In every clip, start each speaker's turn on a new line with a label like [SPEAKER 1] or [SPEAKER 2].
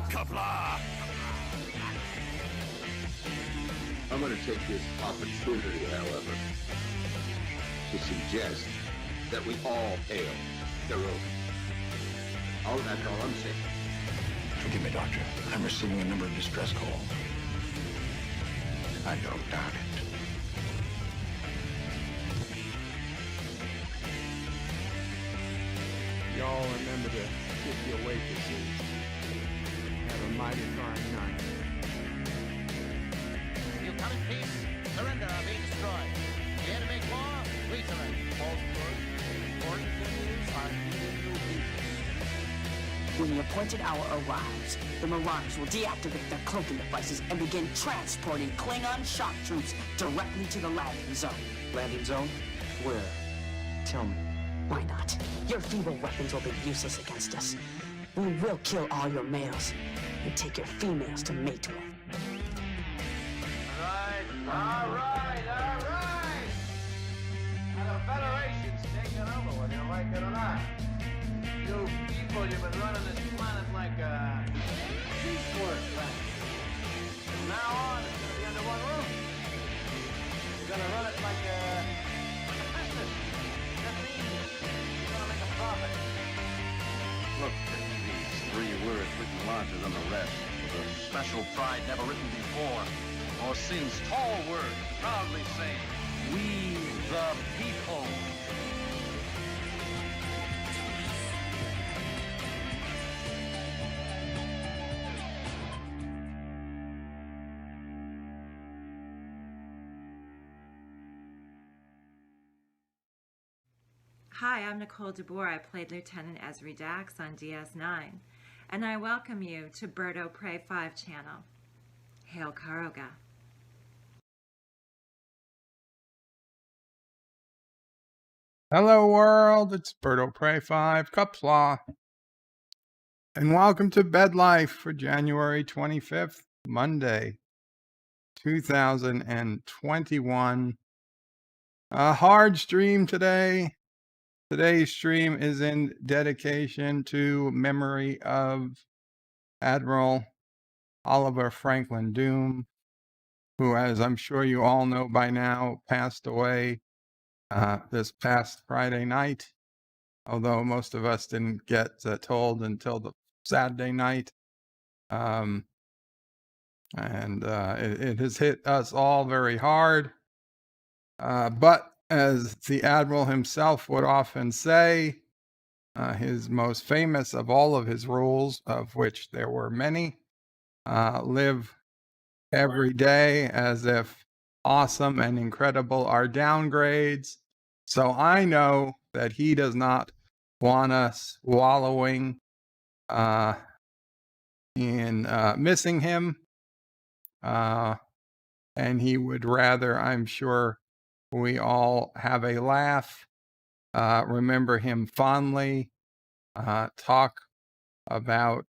[SPEAKER 1] Qapla!
[SPEAKER 2] I'm going to take this opportunity, however, to suggest that we all hail Caroga. Oh, that's all I'm saying.
[SPEAKER 1] Forgive me, Doctor. I'm receiving a number of distress calls. I don't doubt it.
[SPEAKER 3] Y'all remember to tip your waitresses. Have a mighty fine night.
[SPEAKER 4] You come in peace, surrender or be destroyed. Here to make war, we surrender. False word, important news are needing new pieces.
[SPEAKER 5] When the appointed hour arrives, the Marauders will deactivate their cloaking devices and begin transporting Klingon shock troops directly to the landing zone.
[SPEAKER 6] Landing zone? Where? Tell me.
[SPEAKER 5] Why not? Your feeble weapons will be useless against us. We will kill all your males and take your females to mate with.
[SPEAKER 4] All right. Now the Federation's taking over, whether you like it or not. You people, you've been running this planet like a piecework planet. From now on, it's gonna be under one roof. You're gonna run it like a business. That means you're gonna make a profit.
[SPEAKER 2] Look at these 3 words written larger than the rest, with a special pride never written before, or sin's tall word, proudly saying, "We the people."
[SPEAKER 7] Hi, I'm Nicole DeBoer. I played Lieutenant Esri Dax on DS9, and I welcome you to Bird O' Prey 5 channel. Hail Caroga.
[SPEAKER 3] Hello world, it's Bird O' Prey 5, Qapla. And welcome to Bed Life for January 25th, Monday, 2021. A hard stream today. Today's stream is in dedication to memory of Admiral Oliver Franklin Doom, who, as I'm sure you all know by now, passed away this past Friday night, although most of us didn't get told until the Saturday night. It has hit us all very hard. But as the Admiral himself would often say, his most famous of all of his rules, of which there were many, live every day as if awesome and incredible are downgrades. So I know that he does not want us wallowing in missing him. And he would rather, I'm sure, we all have a laugh, remember him fondly, talk about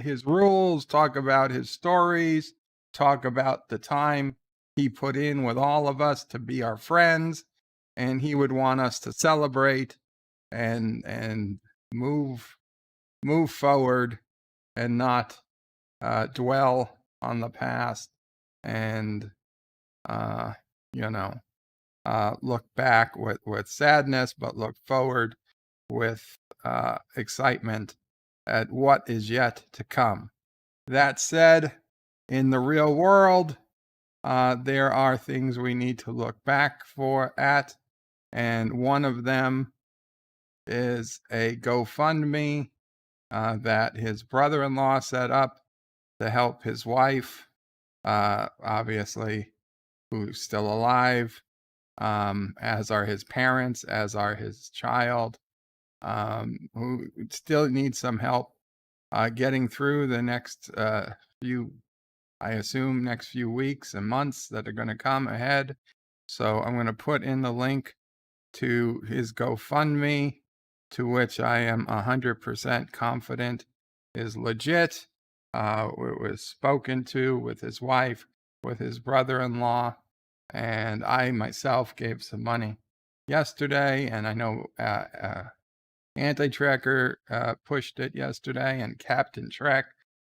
[SPEAKER 3] his rules, talk about his stories, talk about the time he put in with all of us to be our friends, and he would want us to celebrate and move forward and not dwell on the past and look back with sadness, but look forward with excitement at what is yet to come. That said, in the real world, there are things we need to look back at, and one of them is a GoFundMe that his brother-in-law set up to help his wife, obviously, who's still alive, as are his parents, as are his child, who still needs some help getting through the next next few weeks and months that are going to come ahead. So I'm going to put in the link to his GoFundMe, to which I am 100% confident is legit. It was spoken to with his wife, with his brother-in-law, and I myself gave some money yesterday, and I know Anti-Tracker pushed it yesterday, and Captain Trek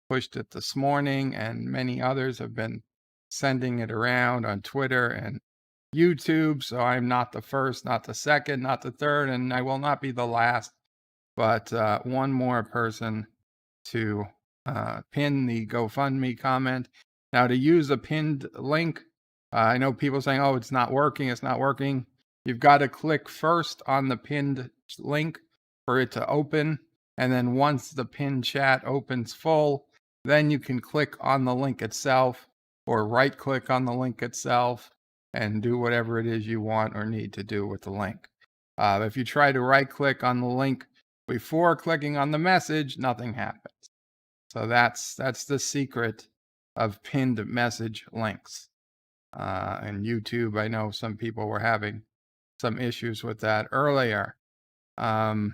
[SPEAKER 3] pushed it this morning, and many others have been sending it around on Twitter and YouTube. So I'm not the first, not the second, not the third, and I will not be the last, but one more person to pin the GoFundMe comment. Now, to use a pinned link, I know people saying, oh, it's not working, it's not working. You've got to click first on the pinned link for it to open. And then once the pinned chat opens full, then you can click on the link itself or right click on the link itself and do whatever it is you want or need to do with the link. If you try to right click on the link before clicking on the message, nothing happens. So that's the secret of pinned message links. And YouTube, I know some people were having some issues with that earlier. I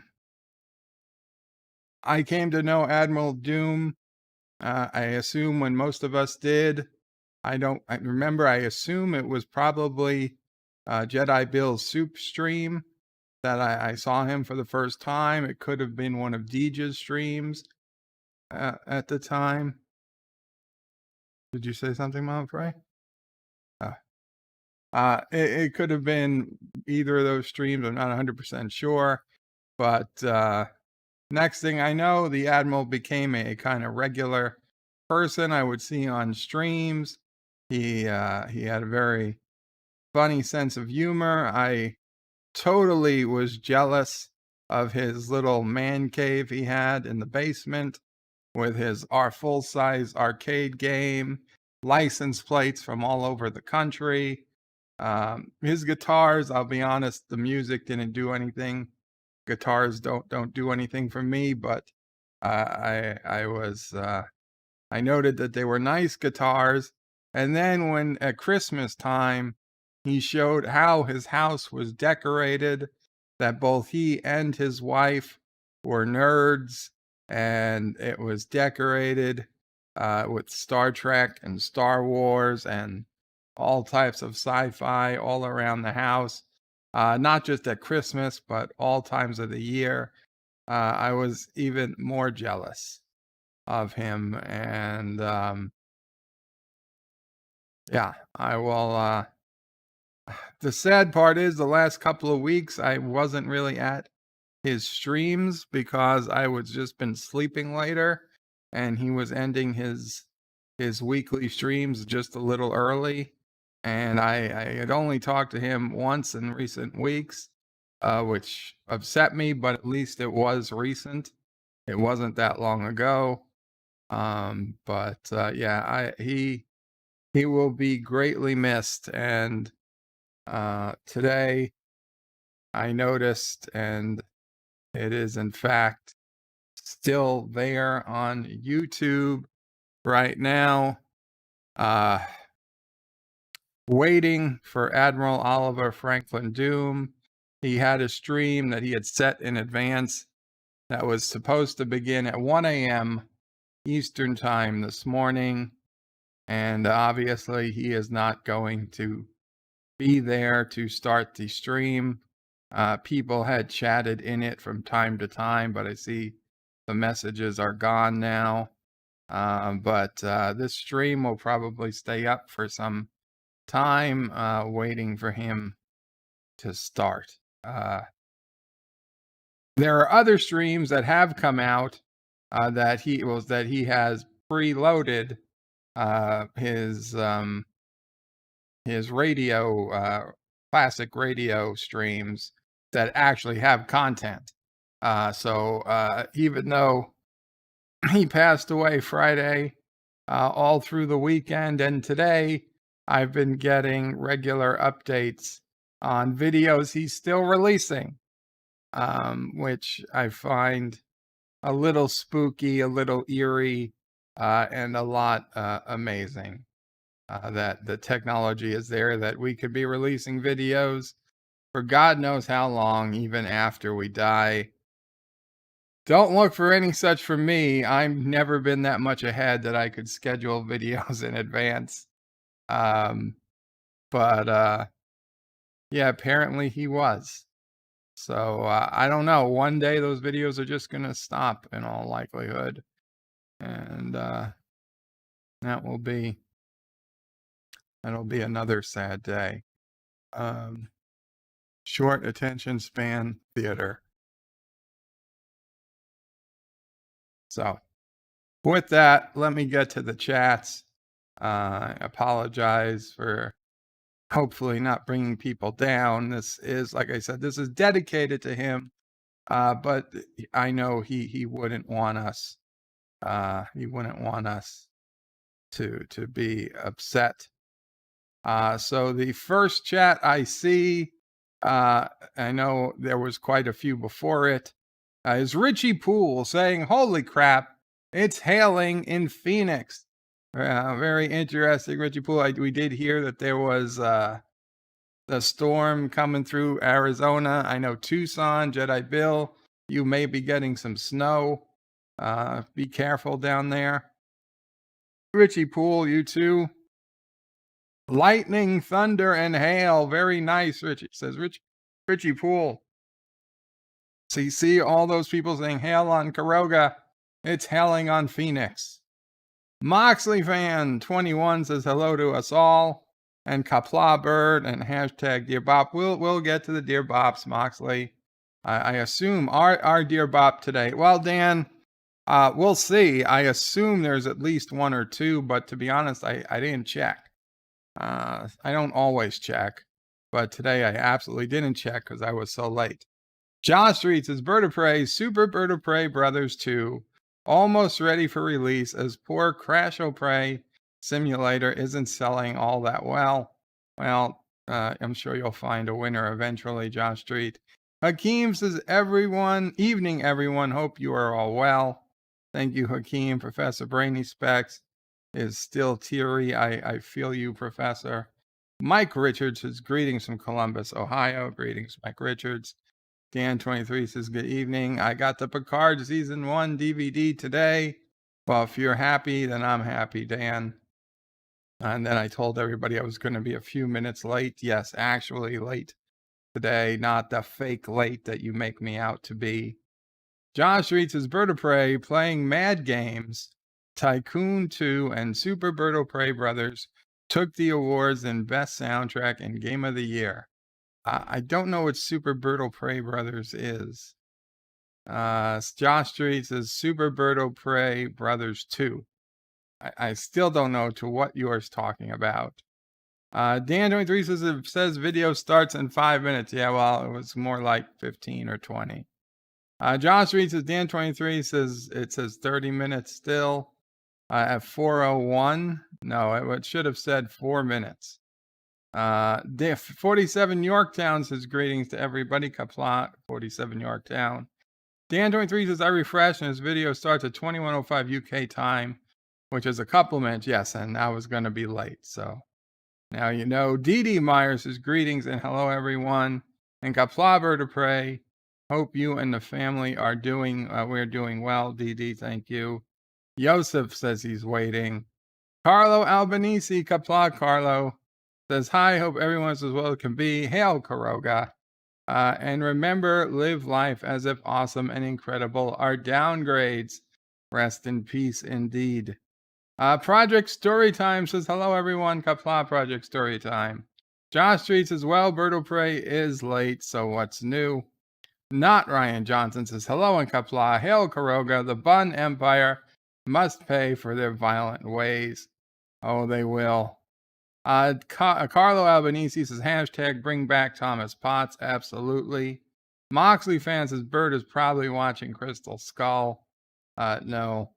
[SPEAKER 3] came to know Admiral Doom, I assume when most of us did. I assume it was probably Jedi Bill's Soup stream that I saw him for the first time. It could have been one of Deej's streams at the time. Did you say something, Mom Frey? It could have been either of those streams. I'm not 100% sure. But next thing I know, the Admiral became a kind of regular person I would see on streams. He had a very funny sense of humor. I totally was jealous of his little man cave he had in the basement with our full-size arcade game, license plates from all over the country. His guitars, I'll be honest, the music didn't do anything. Guitars don't do anything for me, but I noted that they were nice guitars. And then when at Christmas time, he showed how his house was decorated, that both he and his wife were nerds, and it was decorated with Star Trek and Star Wars and all types of sci-fi all around the house, not just at Christmas, but all times of the year. I was even more jealous of him, and yeah, I will. The sad part is the last couple of weeks I wasn't really at his streams because I was just been sleeping later, and he was ending his weekly streams just a little early. And I had only talked to him once in recent weeks, which upset me, but at least it was recent. It wasn't that long ago. But yeah, he will be greatly missed. And today I noticed, and it is in fact still there on YouTube right now, waiting for Admiral Oliver Franklin Doom. He had a stream that he had set in advance that was supposed to begin at 1 a.m. Eastern time this morning. And obviously he is not going to be there to start the stream. People had chatted in it from time to time, but I see the messages are gone now. But this stream will probably stay up for some time, waiting for him to start. There are other streams that have come out that he has preloaded his radio classic radio streams that actually have content. So even though he passed away Friday, all through the weekend and today, I've been getting regular updates on videos he's still releasing, which I find a little spooky, a little eerie, and a lot amazing. That the technology is there, that we could be releasing videos for God knows how long, even after we die. Don't look for any such from me. I've never been that much ahead that I could schedule videos in advance. But yeah, apparently he was. So I don't know. One day those videos are just going to stop in all likelihood. And that'll be another sad day. Short attention span theater. So with that, let me get to the chats. I apologize for hopefully not bringing people down. This is, like I said, this is dedicated to him. But I know he wouldn't want us. He wouldn't want us to be upset. So the first chat I see, I know there was quite a few before it, is Richie Poole saying, "Holy crap, it's hailing in Phoenix." Very interesting, Richie Poole. We did hear that there was the storm coming through Arizona. I know Tucson, Jedi Bill, you may be getting some snow. Be careful down there. Richie Poole, you too. Lightning, thunder, and hail. Very nice, Richie. Says Richie Poole. So you see all those people saying hail on Caroga. It's hailing on Phoenix. Moxley fan 21 says hello to us all. And Qapla bird and hashtag Dear Bop. We'll get to the Dear Bops, Moxley. I assume our Dear Bop today. Well, Dan, we'll see. I assume there's at least one or two, but to be honest, I didn't check. I don't always check, but today I absolutely didn't check because I was so late. Josh reads his Bird of Prey, Super Bird of Prey Brothers 2, almost ready for release as poor Crash O Prey simulator isn't selling all that well. Well, I'm sure you'll find a winner eventually, Josh Street. Hakeem says, evening everyone, hope you are all well. Thank you, Hakeem. Professor Brainy Specs is still teary. I feel you, Professor. Mike Richards says, greetings from Columbus, Ohio. Greetings, Mike Richards. Dan23 says, good evening. I got the Picard Season 1 DVD today. Well, if you're happy, then I'm happy, Dan. And then I told everybody I was going to be a few minutes late. Yes, actually late today, not the fake late that you make me out to be. Josh reads his Bird of Prey, playing Mad Games, Tycoon 2, and Super Bird of Prey Brothers took the awards in Best Soundtrack and Game of the Year. I don't know what Super Bird of Prey Brothers is. Josh Street says Super Bird of Prey Brothers 2. I still don't know to what you're talking about. Dan23 says video starts in 5 minutes. Yeah, well, it was more like 15 or 20. Josh reads says Dan23 says it says 30 minutes still. At 4:01. No, it should have said 4 minutes. 47 Yorktown says greetings to everybody. Qapla 47 Yorktown. Dan23 says I refresh and his video starts at 21:05 UK time, which is a compliment. Yes, and I was going to be late, so now you know. Dee Myers says greetings and hello everyone. And Qapla Bird of Prey. Hope you and the family are doing. We're doing well. Dee, thank you. Yosef says he's waiting. Carlo Albanese, Qapla Carlo, says hi. Hope everyone's as well as can be. Hail Caroga. And remember, live life as if awesome and incredible are downgrades. Rest in peace indeed. Project Storytime says hello everyone. Qapla Project Storytime. Josh Street says, well, Bird of Prey is late, so what's new? Not Ryan Johnson says hello in Qapla. Hail Caroga. The Bun Empire must pay for their violent ways. Oh, they will. Carlo Albanese says hashtag bring back Thomas Potts. Absolutely. Moxley fan says Bird is probably watching Crystal Skull. No.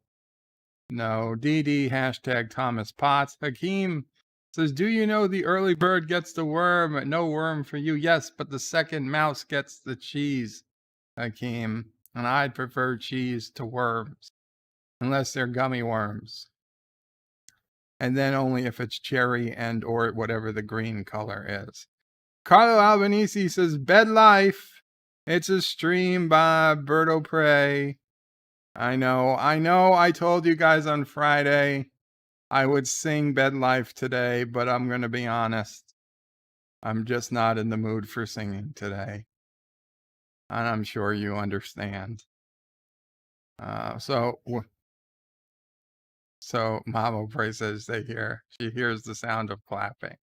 [SPEAKER 3] DD hashtag Thomas Potts. Hakeem says, do you know the early bird gets the worm? No worm for you. Yes, but the second mouse gets the cheese, Hakeem. And I'd prefer cheese to worms, unless they're gummy worms. And then only if it's cherry and or whatever the green color is. Carlo Albanese says, bed life. It's a stream by Bird of Prey. I know. I told you guys on Friday I would sing Bed Life today, but I'm going to be honest. I'm just not in the mood for singing today. and I'm sure you understand. So Mama Bray says she hears the sound of clapping.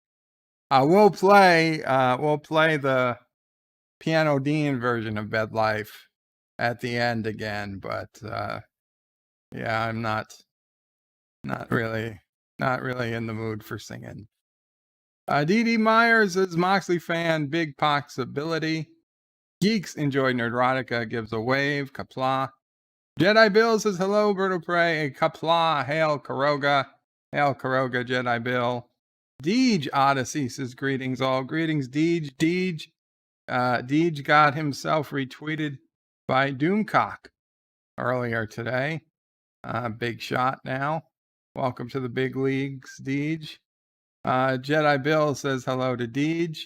[SPEAKER 3] We'll play the Piano Dean version of Bed Life at the end again, but yeah, I'm not really in the mood for singing. Dee Dee Myers is Moxley fan, big possibility. Geeks enjoy Nerdrotica, gives a wave, Qapla. Jedi Bill says hello, Bird of Prey, Qapla, hail Caroga, Jedi Bill. Deej Odyssey says greetings all, greetings Deej. Deej got himself retweeted by Doomcock earlier today. Big shot now. Welcome to the big leagues, Deej. Jedi Bill says hello to Deej.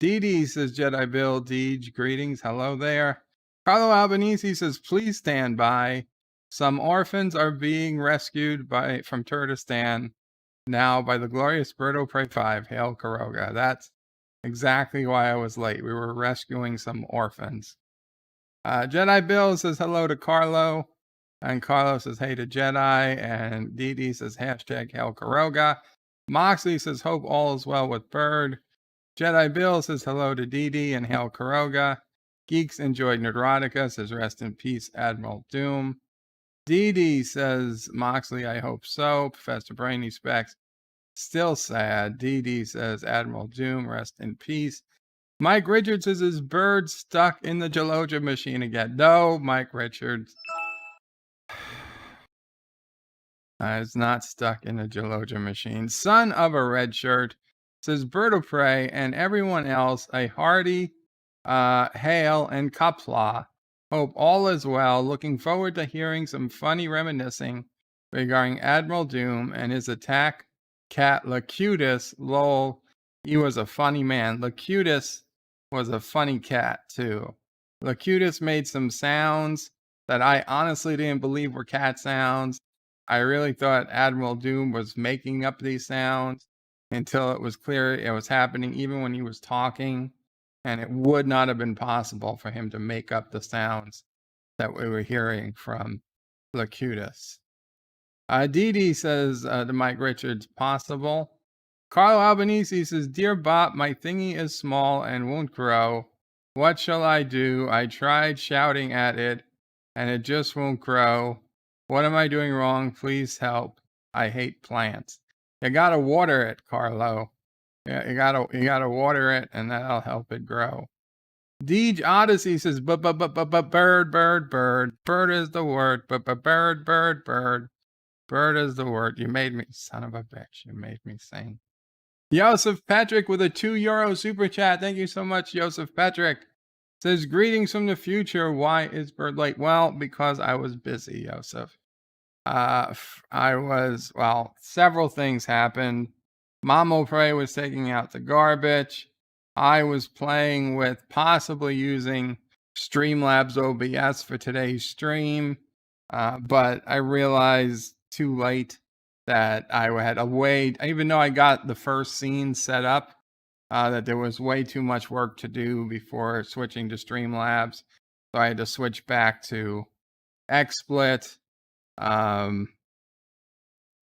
[SPEAKER 3] Dee says Jedi Bill, Deej, greetings, hello there. Carlo Albanese says please stand by. Some orphans are being rescued from Turkestan now by the glorious Birdo Prey 5, hail Caroga. That's exactly why I was late. We were rescuing some orphans. Jedi Bill says hello to Carlo. And Carlo says hey to Jedi. And Dee says hashtag hail Caroga. Moxley says hope all is well with Bird. Jedi Bill says hello to Dee and hail Caroga. Geeks enjoyed Nerdrotica, says rest in peace Admiral Doom. Dee says Moxley, I hope so. Professor Brainy Specs, still sad. Dee says Admiral Doom, rest in peace. Mike Richards says his Bird stuck in the Geloja machine again. No, Mike Richards. Is not stuck in a Geloja machine. Son of a red shirt says Bird of Prey and everyone else a hearty hail and Qapla. Hope all is well. Looking forward to hearing some funny reminiscing regarding Admiral Doom and his attack cat Locutus. Lol, he was a funny man. Locutus was a funny cat too. Locutus made some sounds that I honestly didn't believe were cat sounds. I really thought Admiral Doom was making up these sounds until it was clear it was happening even when he was talking, and it would not have been possible for him to make up the sounds that we were hearing from Locutus. Dee says to Mike Richards, possible. Carlo Albanese says, Dear Bop, my thingy is small and won't grow. What shall I do? I tried shouting at it, and it just won't grow. What am I doing wrong? Please help. I hate plants. You gotta water it, Carlo. Yeah, you gotta water it, and that'll help it grow. Deej Odyssey says, bird. Bird is the word. Bird. Bird is the word. You made me, son of a bitch. You made me sing. Joseph Patrick with a €2 super chat. Thank you so much, Joseph Patrick. Says, greetings from the future. Why is Bird late? Well, because I was busy, Joseph. Several things happened. Mamo Prey was taking out the garbage. I was playing with possibly using Streamlabs OBS for today's stream. But I realized too late that I had a way, even though I got the first scene set up, that there was way too much work to do before switching to Streamlabs. So I had to switch back to XSplit.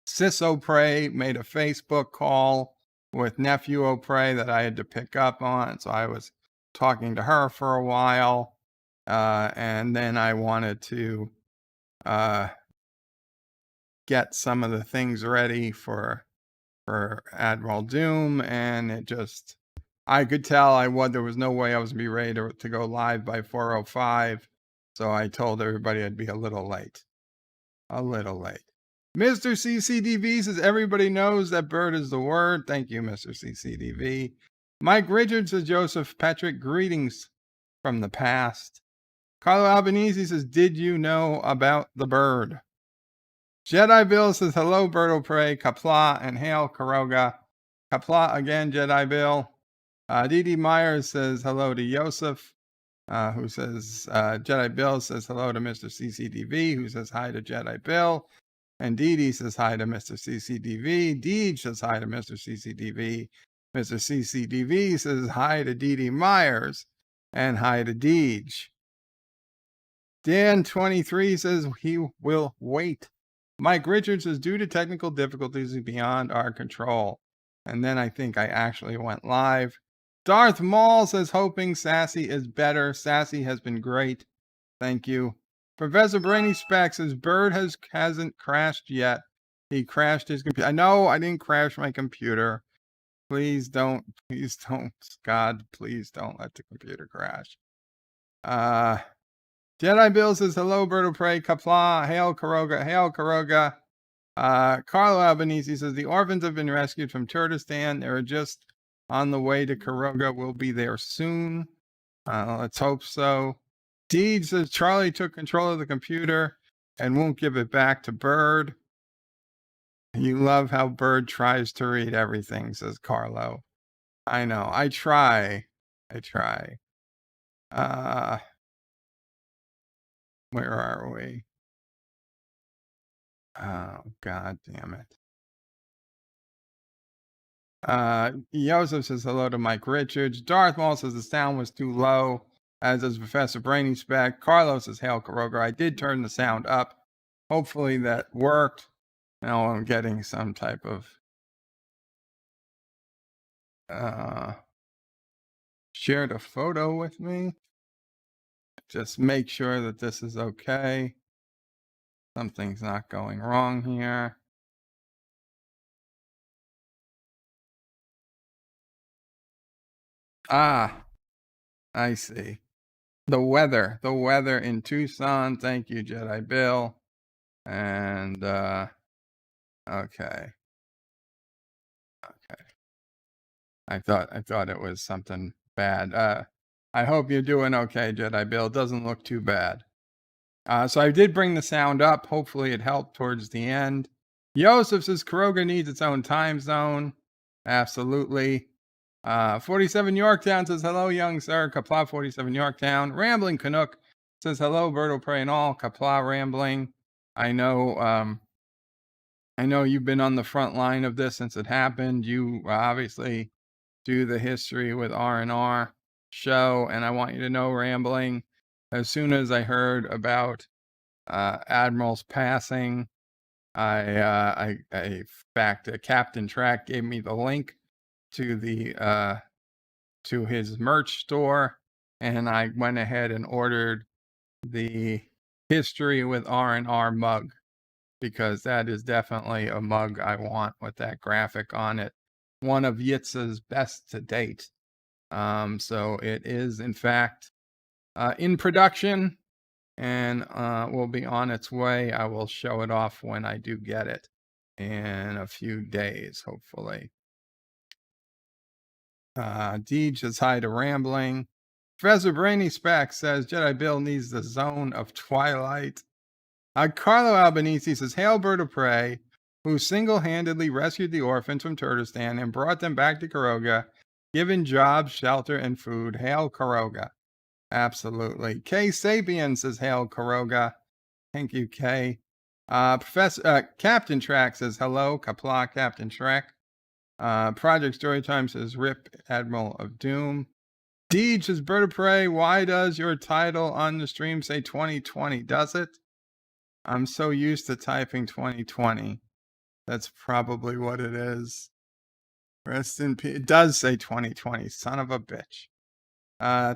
[SPEAKER 3] Sis O'Prey made a Facebook call with Nephew O'Prey that I had to pick up on. So I was talking to her for a while. And then I wanted to get some of the things ready for Admiral Doom, and it just, I could tell there was no way I was going to be ready to go live by 4:05, so I told everybody I'd be a little late. Mr. CCDV says everybody knows that bird is the word. Thank you, Mr. CCDV. Mike Richards says Joseph Patrick, greetings from the past. Carlo Albanese says, did you know about the bird? Jedi Bill says, hello, Bird of Prey, Qapla, and hail, Caroga. Qapla again, Jedi Bill. Dee Myers says, hello to Joseph, who says, Jedi Bill says, hello to Mr. CCDV, who says hi to Jedi Bill. And Dee says hi to Mr. CCDV. Deej says hi to Mr. CCDV. Mr. CCDV says hi to Dee Myers and hi to Deej. Dan23 says he will wait. Mike Richards says due to technical difficulties beyond our control. And then I think I actually went live. Darth Maul says hoping Sassy is better. Sassy has been great. Thank you. Professor Brainy Speck says Bird hasn't crashed yet. He crashed his computer. I know I didn't crash my computer. Please don't. God, please don't let the computer crash. Jedi Bill says hello, Bird of Prey. Qapla, hail Caroga, hail Caroga. Carlo Albanese says the orphans have been rescued from Turkestan. They're just on the way to Caroga. We'll be there soon. Let's hope so. Deej says Charlie took control of the computer and won't give it back to Bird. You love how Bird tries to read everything, says Carlo. I know. I try. Where are we? Oh, God damn it. Joseph says hello to Mike Richards. Darth Maul says the sound was too low, as does Professor Brainy Speck. Carlos says hail Caroga. I did turn the sound up. Hopefully that worked. Now I'm getting some type of shared a photo with me. Just make sure that this is okay. Something's not going wrong here. Ah, I see. The weather in Tucson. Thank you, Jedi Bill. And okay. I thought it was something bad. I hope you're doing okay, Jedi Bill. It doesn't look too bad. So I did bring the sound up. Hopefully it helped towards the end. Joseph says Caroga needs its own time zone. Absolutely. 47 Yorktown says hello, young sir. Qapla 47 Yorktown. Rambling Canuck says hello, Birdo Prey and all. Qapla Rambling. I know you've been on the front line of this since it happened. You obviously do the history with R&R show, and I want you to know, Rambling, as soon as I heard about Admiral's passing, I fact Captain Track gave me the link to the to his merch store, and I went ahead and ordered the history with R&R mug, because that is definitely a mug I want with that graphic on it. One of Yitz's best to date. So it is, in fact, in production and will be on its way. I will show it off when I do get it in a few days, hopefully. Deej says hi to Rambling. Professor Brainy Speck says Jedi Bill needs the zone of twilight. Carlo Albanese says, hail Bird of Prey, who single-handedly rescued the orphans from Turkestan and brought them back to Caroga, given jobs, shelter, and food. Hail Caroga. Absolutely. K Sapien says, hail Caroga. Thank you, K. Captain Track says, hello, Qapla, Captain Track. Project Storytime says, rip Admiral of Doom. Deej says, Bird of Prey, why does your title on the stream say 2020? Does it? I'm so used to typing 2020. That's probably what it is. Rest in peace. It does say 2020, son of a bitch.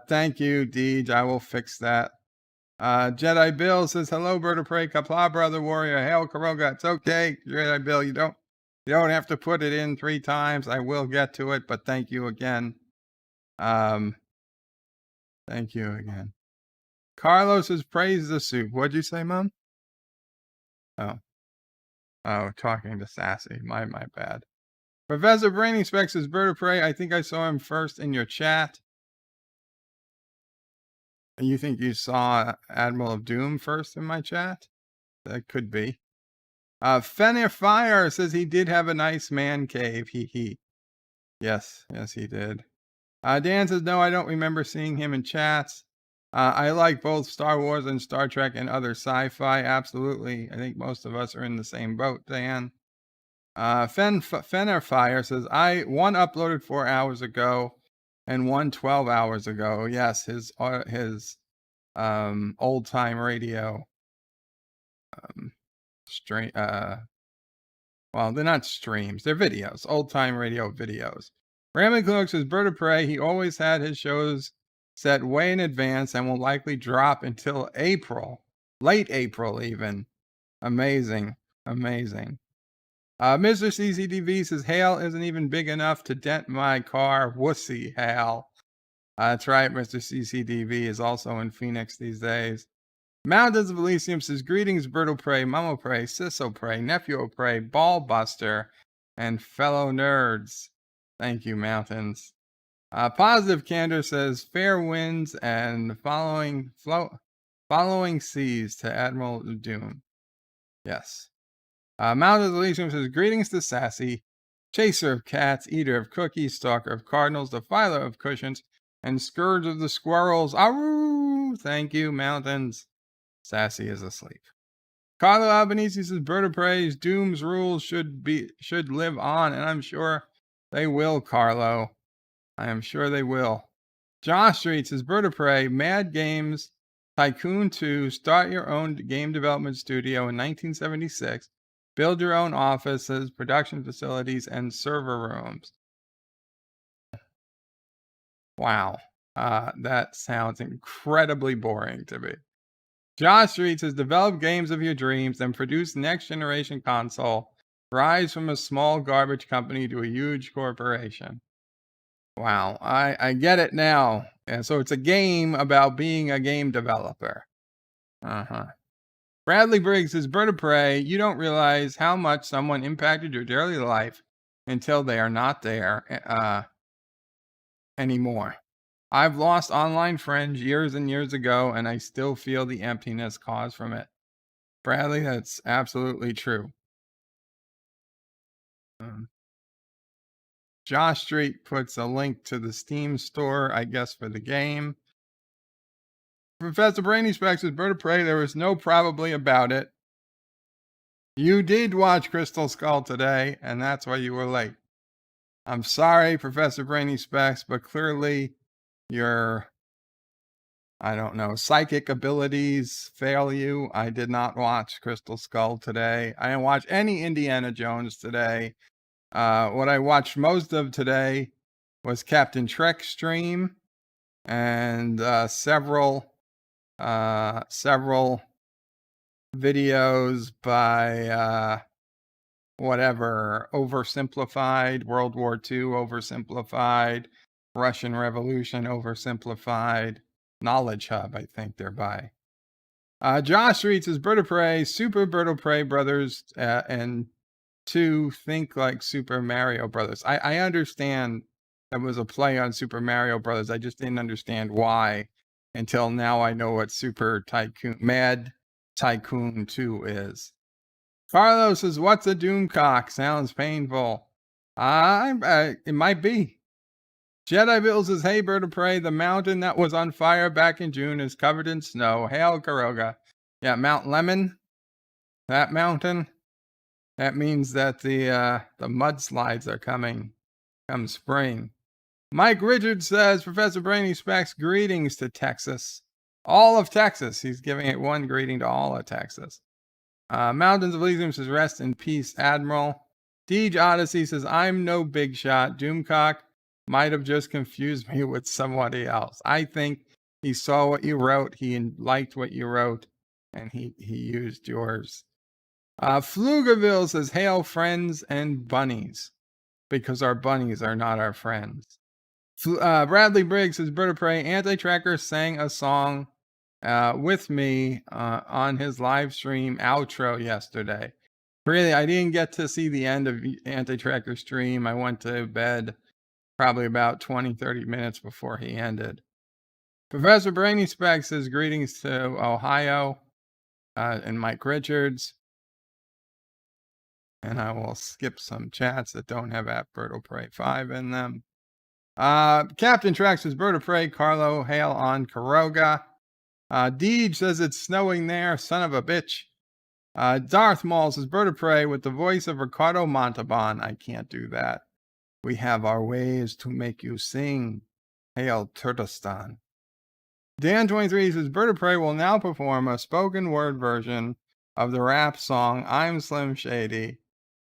[SPEAKER 3] Thank you, Deej. I will fix that. Jedi Bill says, hello, Bird of Prey, Qapla, brother warrior, hail Caroga. It's okay, Jedi Bill. You don't have to put it in 3 times. I will get to it, but thank you again. Thank you again. Carlos says, praise the soup. What'd you say, Mom? Oh, talking to Sassy. My bad. Professor Brainy Speck says, Bird of Prey, I think I saw him first in your chat. You think you saw Admiral of Doom first in my chat? That could be. Fenner Fire says he did have a nice man cave. He. Yes, he did. Dan says, no, I don't remember seeing him in chats. I like both Star Wars and Star Trek and other sci-fi. Absolutely. I think most of us are in the same boat, Dan. Fenner Fire says, one uploaded 4 hours ago and one 12 hours ago. Yes, his old time radio well, they're not streams, they're videos, old time radio videos. Rambling Cook says Bird of Prey, he always had his shows set way in advance and will likely drop until April, late April even. Amazing, amazing. Mr. CCTV says Hale isn't even big enough to dent my car. Wussy, Hale. That's right, Mr. CCTV is also in Phoenix these days. Mountains of Elysium says, greetings, Bird of Prey, Mama Prey, Sisso Prey, Nephew of Prey, Ball Buster, and fellow nerds. Thank you, Mountains. Positive Candor says, fair winds and following seas to Admiral Doom. Yes. Mountains of Elysium says, greetings to Sassy, chaser of cats, eater of cookies, stalker of cardinals, defiler of cushions, and scourge of the squirrels. Aroo! Thank you, Mountains. Sassy is asleep. Carlo Albanese says, Bird of Prey's Doom's rules should live on, and I'm sure they will, Carlo. I am sure they will. Josh Street says, Bird of Prey, Mad Games, Tycoon 2, start your own game development studio in 1976, build your own offices, production facilities, and server rooms. Wow. That sounds incredibly boring to me. Josh Street says, develop games of your dreams, then produce next generation console. Rise from a small garbage company to a huge corporation. Wow, I get it now. And so it's a game about being a game developer. Bradley Briggs says, Bird of Prey, you don't realize how much someone impacted your daily life until they are not there anymore. I've lost online friends years and years ago, and I still feel the emptiness caused from it. Bradley, that's absolutely true. Josh Street puts a link to the Steam store, I guess, for the game. Professor Brainy Specs says, Bird of Prey, there was no probably about it. You did watch Crystal Skull today, and that's why you were late. I'm sorry, Professor Brainy Specs, but clearly your, I don't know, psychic abilities fail you. I did not watch Crystal Skull today. I didn't watch any Indiana Jones today. What I watched most of today was Captain Trek stream and several videos by whatever, oversimplified, World War II oversimplified, Russian Revolution oversimplified, Knowledge Hub, I think they're by. Josh reads his Bird of Prey, Super Bird of Prey Brothers, and 2 Think Like Super Mario Brothers. I understand that was a play on Super Mario Brothers. I just didn't understand why until now I know what Super Tycoon, Mad Tycoon 2 is. Carlos says, what's a Doomcock? Sounds painful. It might be. Jedi Bill says, hey, Bird of Prey, the mountain that was on fire back in June is covered in snow. Hail Caroga. Yeah, Mount Lemon. That mountain. That means that the mudslides are coming come spring. Mike Richards says, Professor Brainy Specs, greetings to Texas. All of Texas. He's giving it one greeting to all of Texas. Mountains of Elysium says, rest in peace, Admiral. Deej Odyssey says, I'm no big shot. Doomcock might have just confused me with somebody else. I think he saw what you wrote, he liked what you wrote, and he used yours. Pflugerville says, hail friends and bunnies, because our bunnies are not our friends. Bradley Briggs says, Bird of Prey, Anti-Tracker sang a song with me on his live stream outro yesterday. Really, I didn't get to see the end of Anti-Tracker stream. I went to bed probably about 20-30 minutes before he ended. Professor Brainy Specs says, greetings to Ohio and Mike Richards. And I will skip some chats that don't have at Bird of Prey 5 in them. Captain Trax says, Bird of Prey, Carlo, hail on Caroga. Deej says, it's snowing there, son of a bitch. Darth Maul says, Bird of Prey with the voice of Ricardo Montalban. I can't do that. We have our ways to make you sing. Hail Turtestan. Dan23 says, Bird of Prey will now perform a spoken word version of the rap song, I'm Slim Shady.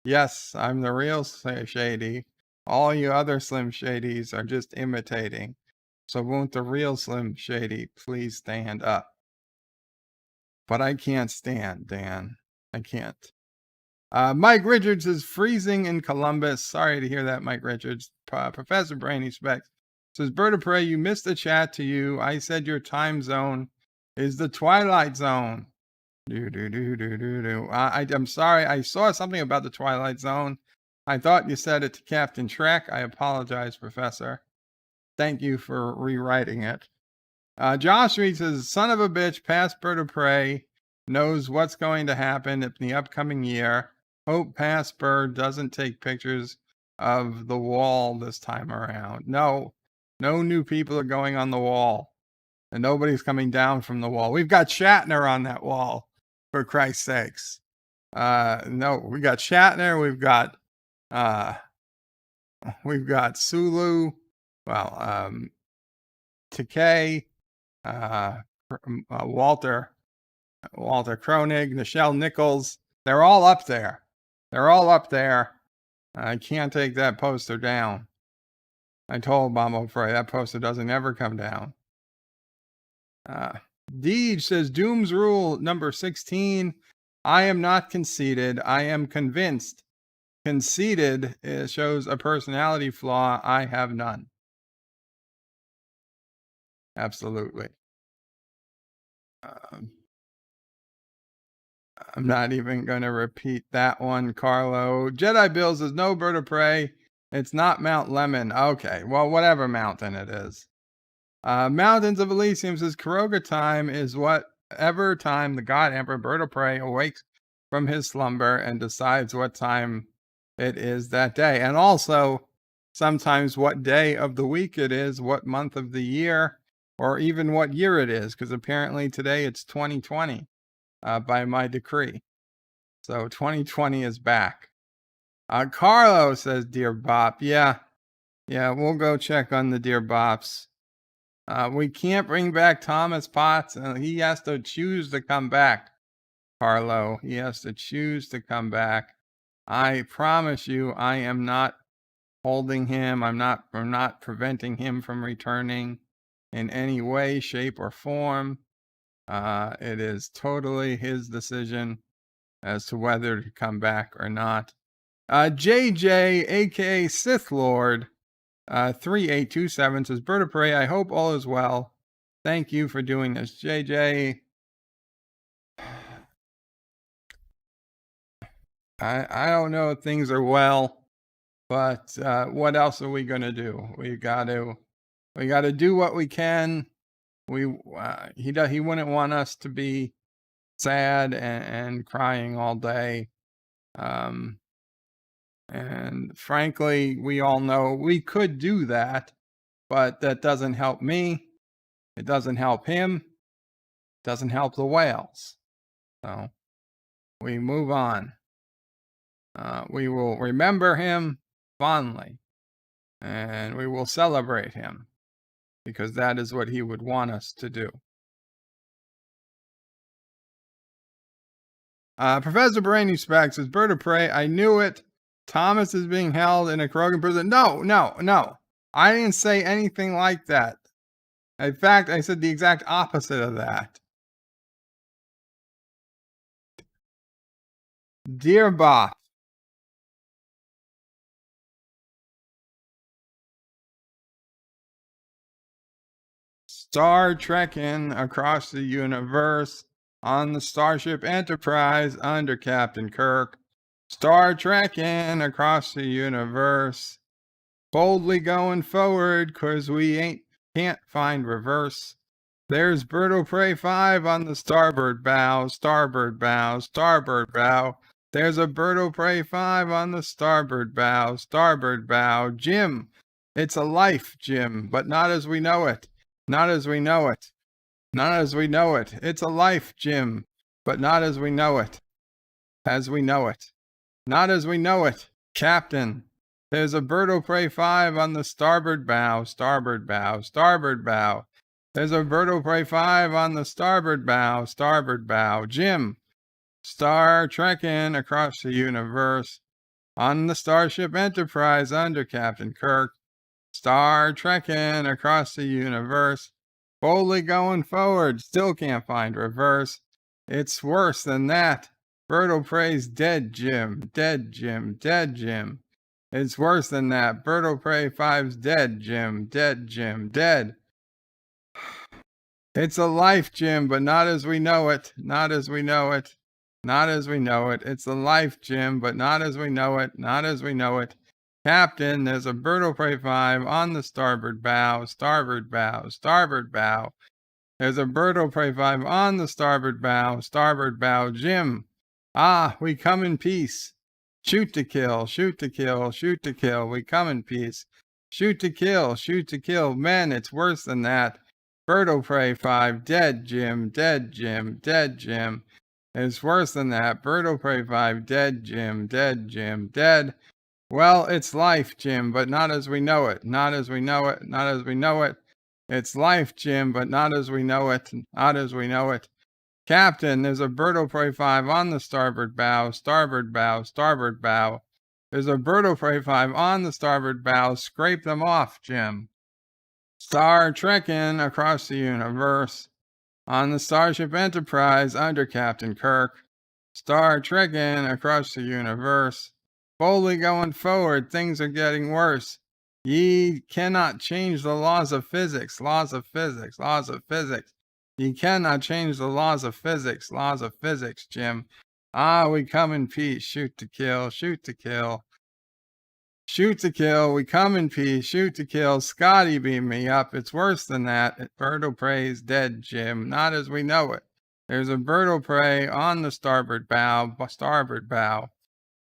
[SPEAKER 3] Yes, I'm the real Shady. All you other Slim Shadys are just imitating. So won't the real Slim Shady please stand up? But I can't stand, Dan. I can't. Mike Richards is freezing in Columbus. Sorry to hear that, Mike Richards. Professor Brainy Specs says, Bird of Prey, you missed a chat to you. I said your time zone is the Twilight Zone. I'm sorry. I saw something about the Twilight Zone. I thought you said it to Captain Trek. I apologize, Professor. Thank you for rewriting it. Josh Reed says, son of a bitch, past Bird of Prey knows what's going to happen in the upcoming year. Hope past Bird doesn't take pictures of the wall this time around. No new people are going on the wall. And nobody's coming down from the wall. We've got Shatner on that wall, for Christ's sakes. No, we got Shatner. We've got Sulu. Well, Takei, Walter Kroenig, Nichelle Nichols. They're all up there. I can't take that poster down. I told Bobo Frey that poster doesn't ever come down. Deej says, Doom's rule number 16. I am not conceited. I am convinced. Conceited shows a personality flaw. I have none. Absolutely. I'm not even going to repeat that one, Carlo. Jedi Bill says, no, Bird of Prey. It's not Mount Lemon. Okay, well, whatever mountain it is. Mountains of Elysium says, Caroga time is whatever time the God Emperor Bird of Prey awakes from his slumber and decides what time it is that day. And also, sometimes what day of the week it is, what month of the year, or even what year it is, because apparently today it's 2020 by my decree. So 2020 is back. Carlo says, Dear Bop. Yeah, we'll go check on the Dear Bops. We can't bring back Thomas Potts. He has to choose to come back, Carlo. He has to choose to come back. I promise you, I am not holding him. I'm not preventing him from returning in any way, shape, or form. It is totally his decision as to whether to come back or not. JJ, aka Sith Lord, 3827 says, Bird of Prey, I hope all is well. Thank you for doing this, JJ. I don't know if things are well, but what else are we gonna do? We got to do what we can. He wouldn't want us to be sad and crying all day. And frankly, we all know we could do that, but that doesn't help me. It doesn't help him. It doesn't help the whales. So we move on. We will remember him fondly, and we will celebrate him because that is what he would want us to do. Professor Brainy Specs says, Bird of Prey, I knew it. Thomas is being held in a Caroga prison. No. I didn't say anything like that. In fact, I said the exact opposite of that. Dear Bop. Star Trekking across the universe on the Starship Enterprise under Captain Kirk. Star Trekking across the universe. Boldly going forward, 'cause we can't find reverse. There's Bird of Prey 5 on the starboard bow, starboard bow, starboard bow. There's a Bird of Prey 5 on the starboard bow, starboard bow. Jim, it's a life, Jim, but not as we know it. Not as we know it. Not as we know it. It's a life, Jim, but not as we know it. As we know it. Not as we know it, Captain. There's a Bird of Prey 5 on the starboard bow, starboard bow, starboard bow. There's a bird of prey 5 on the starboard bow, starboard bow. Jim, Star Trekking across the universe. On the Starship Enterprise under Captain Kirk. Star Trekking across the universe. Boldly going forward, still can't find reverse. It's worse than that. Bird of prey's dead, Jim. Dead, Jim. Dead, Jim. It's worse than that. Bird of prey 5's dead, Jim. Dead, Jim. Dead. It's a life, Jim, but not as we know it. Not as we know it. Not as we know it. It's a life, Jim, but not as we know it. Not as we know it. Captain, there's a bird of prey 5 on the starboard bow, starboard bow, starboard bow. There's a bird of prey 5 on the starboard bow, starboard bow. Jim, we come in peace. Shoot to kill, shoot to kill, shoot to kill. We come in peace. Shoot to kill, shoot to kill. Men, it's worse than that. Bird of prey 5, dead, Jim, dead, Jim, dead, Jim. It's worse than that. Bird of prey 5, dead, Jim, dead, Jim, dead. Well, it's life, Jim, but not as we know it. Not as we know it. Not as we know it. It's life, Jim, but not as we know it. Not as we know it. Captain, there's a bird of prey 5 on the starboard bow, starboard bow, starboard bow. There's a bird of prey 5 on the starboard bow. Scrape them off, Jim. Star Trekking across the universe. On the Starship Enterprise under Captain Kirk. Star Trekking across the universe. Boldly going forward, things are getting worse. Ye cannot change the laws of physics, laws of physics, laws of physics. Ye cannot change the laws of physics, Jim. We come in peace, shoot to kill, shoot to kill. Shoot to kill, we come in peace, shoot to kill. Scotty beam me up, it's worse than that. Bird of prey's dead, Jim, not as we know it. There's a bird of prey on the starboard bow, starboard bow.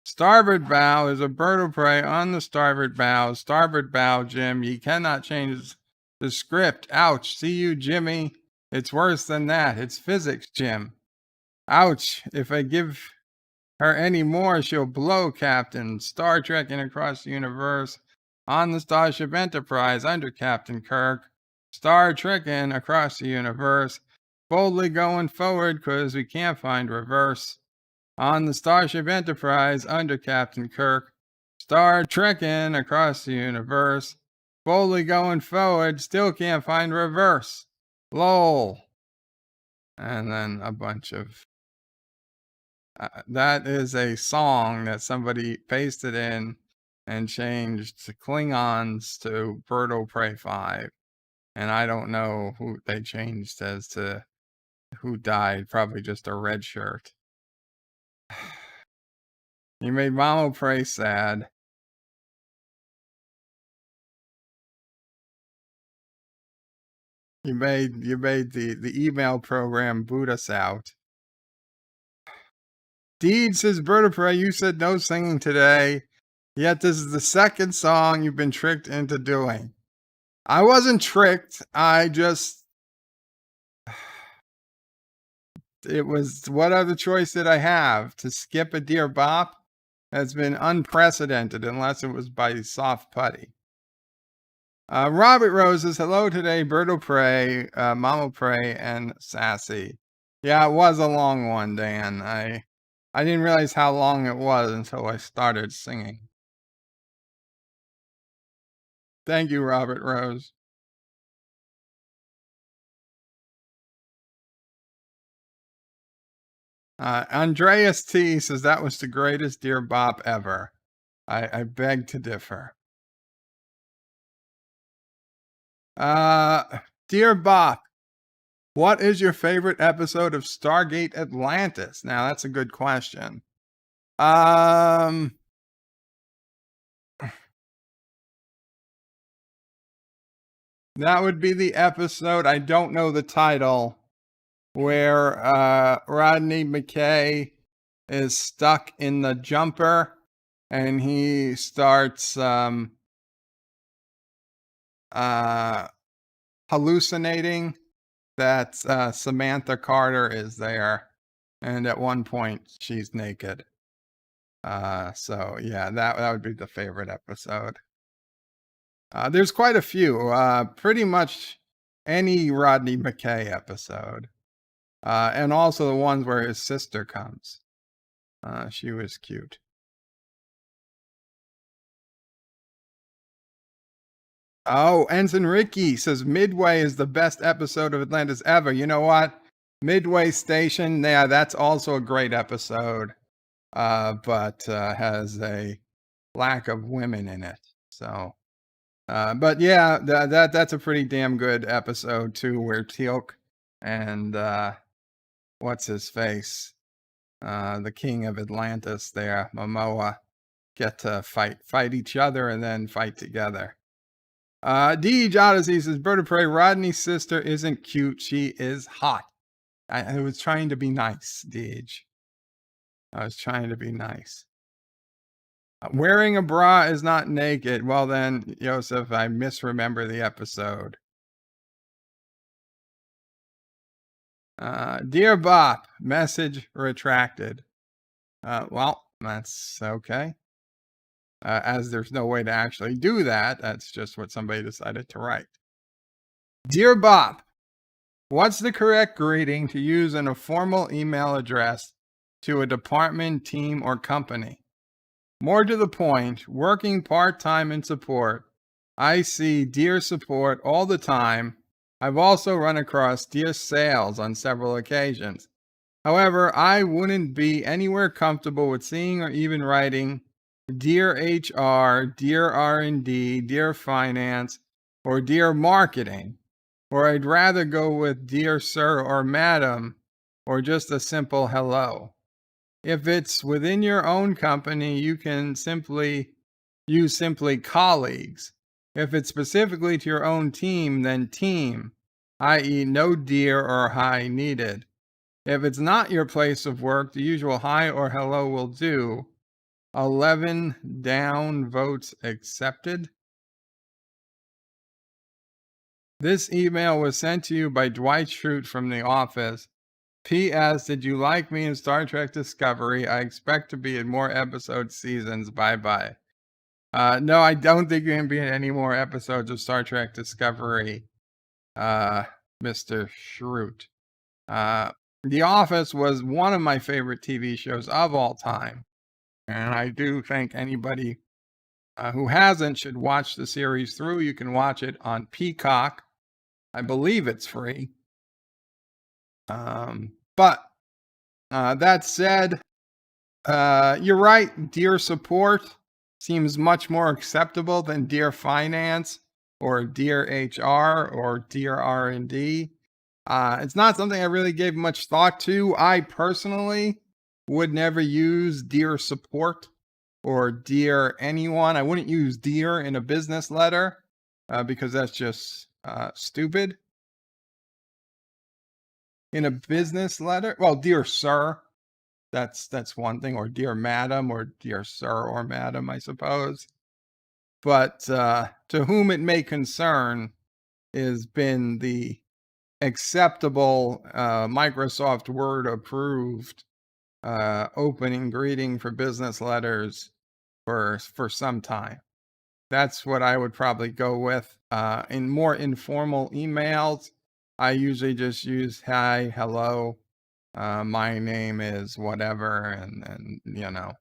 [SPEAKER 3] Starboard bow is a bird of prey on the starboard bow, Jim. Ye cannot change the script. Ouch, see you, Jimmy. It's worse than that. It's physics, Jim. Ouch, if I give her any more, she'll blow, Captain. Star Trekking across the universe on the Starship Enterprise under Captain Kirk. Star Trekking across the universe, boldly going forward 'cause we can't find reverse. On the Starship Enterprise under Captain Kirk. Star Trekking across the universe. Boldly going forward, still can't find reverse. Lol. And then a bunch of... that is a song that somebody pasted in and changed to Klingons to Bird of Prey 5. And I don't know who they changed as to who died. Probably just a red shirt. You made Mama Prey sad. You made the email program boot us out. Deed says, Bird of Prey, you said no singing today, yet this is the second song you've been tricked into doing. I wasn't tricked. I just... it was, what other choice did I have? To skip a Dear Bop? Has been unprecedented unless it was by soft putty. Robert Rose says, hello today, Bird of Prey, Mama Prey, and Sassy. Yeah, it was a long one, Dan. I didn't realize how long it was until I started singing. Thank you, Robert Rose. Andreas T says that was the greatest Dear Bop ever. I beg to differ. Dear Bop, what is your favorite episode of Stargate Atlantis? Now that's a good question. That would be the episode, I don't know the title, where Rodney McKay is stuck in the jumper and he starts hallucinating that Samantha Carter is there, and at one point she's naked. So yeah, that would be the favorite episode. There's quite a few. Pretty much any Rodney McKay episode. And also the ones where his sister comes. She was cute. Oh, Ensign Ricky says Midway is the best episode of Atlantis ever. You know what? Midway Station, yeah, that's also a great episode, but has a lack of women in it. So, but yeah, that's a pretty damn good episode too, where Teal'c and what's his face, the king of Atlantis, there, Momoa, get to fight each other and then fight together. Deej Odyssey says, Bird of Prey, Rodney's sister isn't cute. She is hot. I was trying to be nice, Deej. I was trying to be nice. Wearing a bra is not naked. Well then, Joseph, I misremember the episode. Dear Bop, message retracted. Well, that's okay. As there's no way to actually do that. That's just what somebody decided to write. Dear Bop, what's the correct greeting to use in a formal email address to a department, team, or company? More to the point, working part-time in support, I see Dear Support all the time. I've also run across Dear Sales on several occasions. However, I wouldn't be anywhere comfortable with seeing or even writing Dear HR, Dear R&D, Dear Finance, or Dear Marketing. Or I'd rather go with Dear Sir or Madam, or just a simple hello. If it's within your own company, you can simply use colleagues. If it's specifically to your own team, then team, i.e. no dear or hi needed. If it's not your place of work, the usual hi or hello will do. 11 down, votes accepted. This email was sent to you by Dwight Schrute from The Office. P.S. Did you like me in Star Trek Discovery? I expect to be in more episode seasons. Bye-bye. No, I don't think you're going to be in any more episodes of Star Trek Discovery, Mr. Schrute. The Office was one of my favorite TV shows of all time. And I do think anybody who hasn't should watch the series through. You can watch it on Peacock. I believe it's free. But that said, you're right. Dear Support seems much more acceptable than Dear Finance or Dear HR or Dear R&D. It's not something I really gave much thought to. I personally would never use Dear Support or Dear anyone. I wouldn't use Dear in a business letter because that's just stupid. In a business letter, well, Dear Sir, that's one thing, or Dear Madam, or Dear Sir or Madam, I suppose. But to whom it may concern has been the acceptable Microsoft Word approved opening greeting for business letters for some time. That's what I would probably go with. In more informal emails, I usually just use hi, hello, my name is whatever, and you know.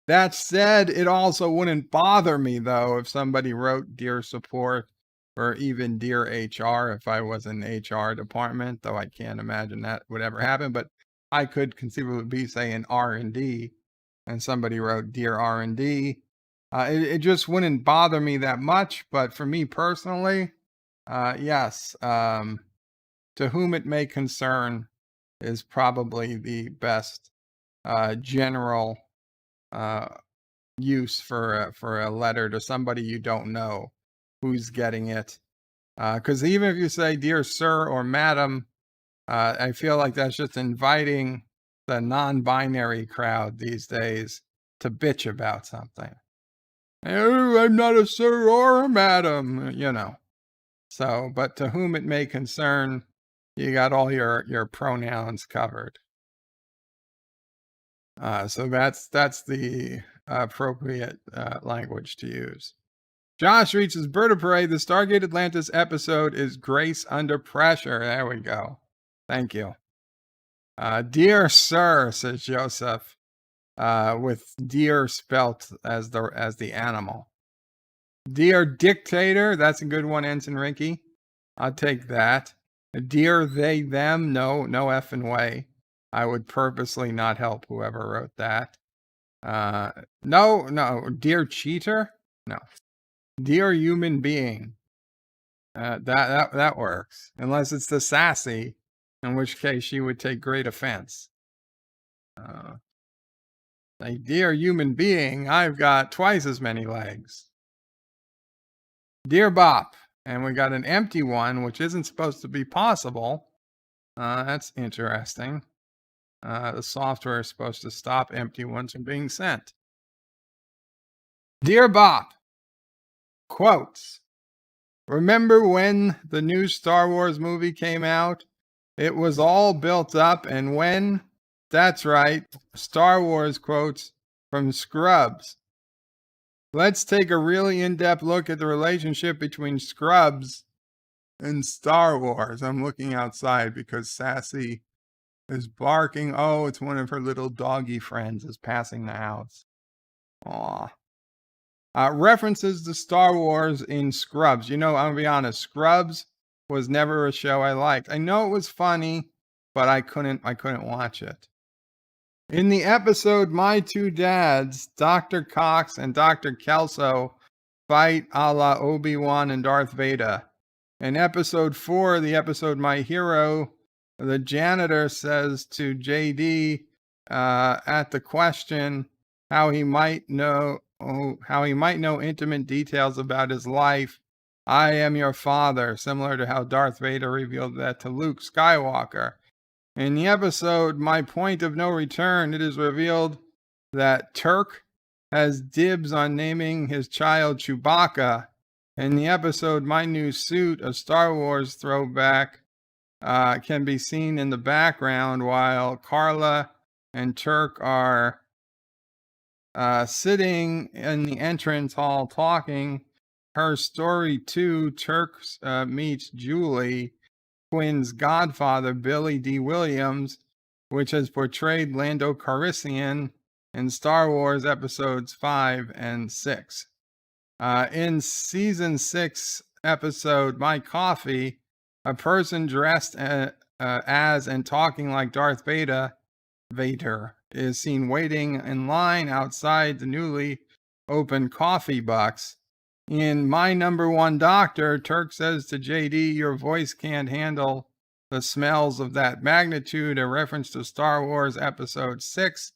[SPEAKER 3] That said, it also wouldn't bother me though if somebody wrote Dear Support or even Dear HR if I was in HR department, though I can't imagine that would ever happen. But I could conceivably be, say, in R&D, and somebody wrote Dear R&D. It just wouldn't bother me that much. But for me personally, yes, to whom it may concern is probably the best general use for a letter to somebody you don't know who's getting it. Because even if you say Dear Sir or Madam, I feel like that's just inviting the non-binary crowd these days to bitch about something. Oh, I'm not a sir or a madam, you know. So, but to whom it may concern, you got all your pronouns covered. So that's the appropriate language to use. Josh reaches Bird of Prey. The Stargate Atlantis episode is Grace Under Pressure. There we go. Thank you. Dear Sir, says Joseph, with deer spelt as the animal. Dear Dictator, that's a good one, Ensign Rinky. I'll take that. Dear They Them, no effing way. I would purposely not help whoever wrote that. No. Dear Cheater, no. Dear Human Being, that works, unless it's the sassy, in which case she would take great offense. Like, dear human being, I've got twice as many legs. Dear Bop, and we got an empty one, which isn't supposed to be possible. That's interesting. The software is supposed to stop empty ones from being sent. Dear Bop, quotes. Remember when the new Star Wars movie came out? It was all built up, and when... That's right, Star Wars quotes from Scrubs. Let's take a really in-depth look at the relationship between Scrubs and Star Wars. I'm looking outside because Sassy is barking. Oh, it's one of her little doggy friends is passing the house. Aw. References to Star Wars in Scrubs. You know, I'm gonna be honest, Scrubs was never a show I liked. I know it was funny, but I couldn't watch it. In the episode My Two Dads, Dr. Cox and Dr. Kelso fight a la Obi-Wan and Darth Vader. In episode 4, the episode My Hero, the janitor says to JD at the question how he might know intimate details about his life, I am your father, similar to how Darth Vader revealed that to Luke Skywalker. In the episode My Point of No Return, it is revealed that Turk has dibs on naming his child Chewbacca. In the episode My New Suit, a Star Wars throwback can be seen in the background while Carla and Turk are sitting in the entrance hall talking. Her story 2, Turk meets Julie, Quinn's godfather, Billy D. Williams, which has portrayed Lando Calrissian in Star Wars episodes 5 and 6. In season 6 episode My Coffee, a person dressed as and talking like Darth Vader is seen waiting in line outside the newly opened Coffee Bucks. In My Number One Doctor, Turk says to JD, your voice can't handle the smells of that magnitude, a reference to Star Wars Episode 6.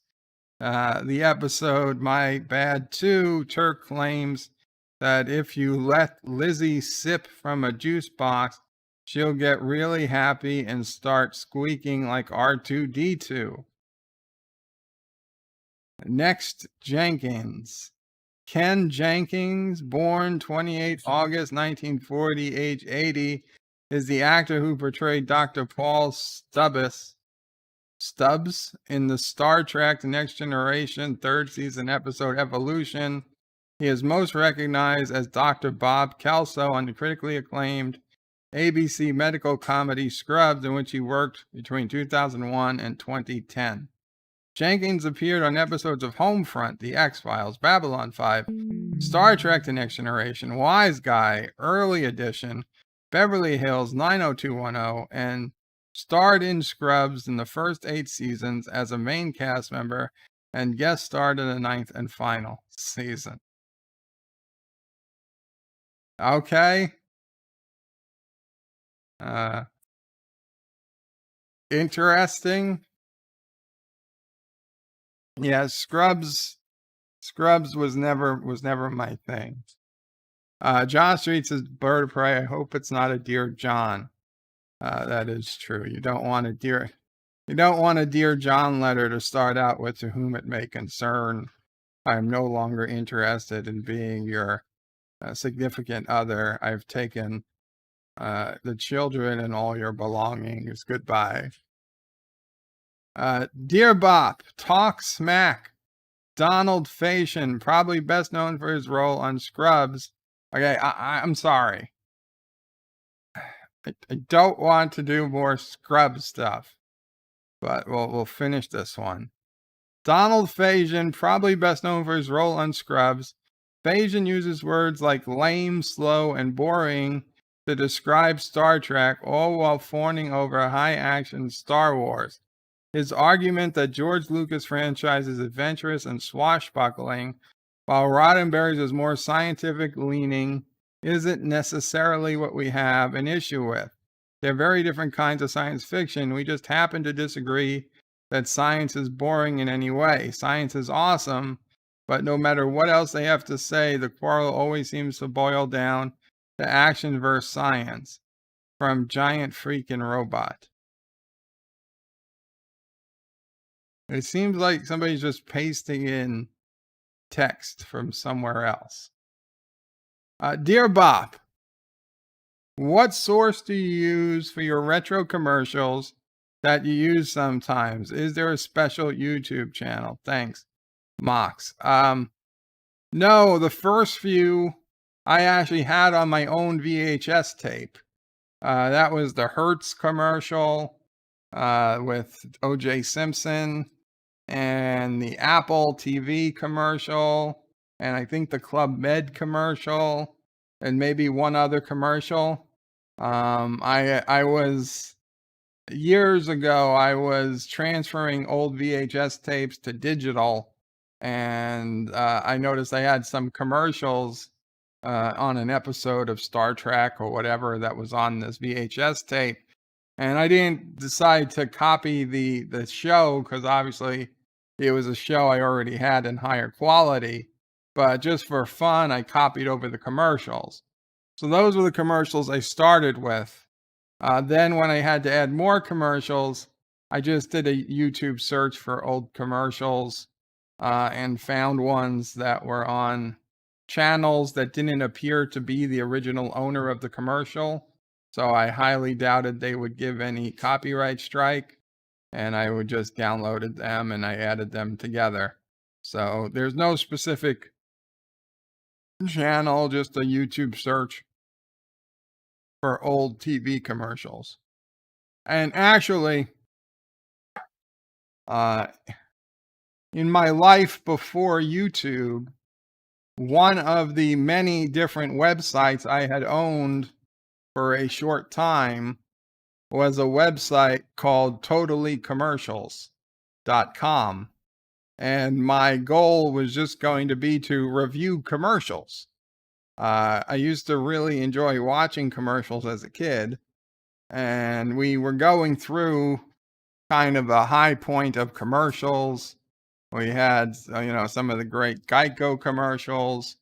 [SPEAKER 3] The episode My Bad 2, Turk claims that if you let Lizzie sip from a juice box, she'll get really happy and start squeaking like R2-D2. Next, Jenkins. Ken Jenkins, born 28 August 1940, age 80, is the actor who portrayed Dr. Paul Stubbs in the Star Trek The Next Generation 3rd season episode Evolution. He is most recognized as Dr. Bob Kelso on the critically acclaimed ABC medical comedy Scrubs, in which he worked between 2001 and 2010. Jenkins appeared on episodes of Homefront, The X-Files, Babylon 5, Star Trek The Next Generation, Wise Guy, Early Edition, Beverly Hills 90210, and starred in Scrubs in the first 8 seasons as a main cast member and guest starred in the 9th and final season. Okay. Interesting. Yeah, Scrubs was never my thing. John Street says, Bird of Prey, I hope it's not a Dear John. That is true. You don't want a Dear John letter to start out with, to whom it may concern. I am no longer interested in being your significant other. I've taken the children and all your belongings. Goodbye. Dear Bop, talk smack. Donald Faison, probably best known for his role on Scrubs, Okay, I'm sorry. I don't want to do more scrub stuff, but we'll finish this one. Donald Faison, probably best known for his role on Scrubs. Faison uses words like lame, slow, and boring to describe Star Trek, all while fawning over high-action Star Wars. His argument that George Lucas' franchise is adventurous and swashbuckling, while Roddenberry's is more scientific-leaning, isn't necessarily what we have an issue with. They're very different kinds of science fiction. We just happen to disagree that science is boring in any way. Science is awesome, but no matter what else they have to say, the quarrel always seems to boil down to action versus science. From Giant Freaking Robot. It seems like somebody's just pasting in text from somewhere else. Dear Bop, what source do you use for your retro commercials that you use sometimes? Is there a special YouTube channel? Thanks, Mox. No, the first few I actually had on my own VHS tape. That was the Hertz commercial with O.J. Simpson, and the Apple TV commercial, and I think the Club Med commercial, and maybe one other commercial. I was years ago, I was transferring old VHS tapes to digital, and I noticed I had some commercials on an episode of Star Trek or whatever that was on this VHS tape. And I didn't decide to copy the show because obviously it was a show I already had in higher quality. But just for fun, I copied over the commercials. So those were the commercials I started with. Then when I had to add more commercials, I just did a YouTube search for old commercials and found ones that were on channels that didn't appear to be the original owner of the commercial. So I highly doubted they would give any copyright strike, and I would just downloaded them and I added them together. So there's no specific channel, just a YouTube search for old TV commercials. And actually, in my life before YouTube, one of the many different websites I had owned for a short time was a website called totallycommercials.com. And my goal was just going to be to review commercials. I used to really enjoy watching commercials as a kid, and we were going through kind of a high point of commercials. We had, some of the great Geico commercials,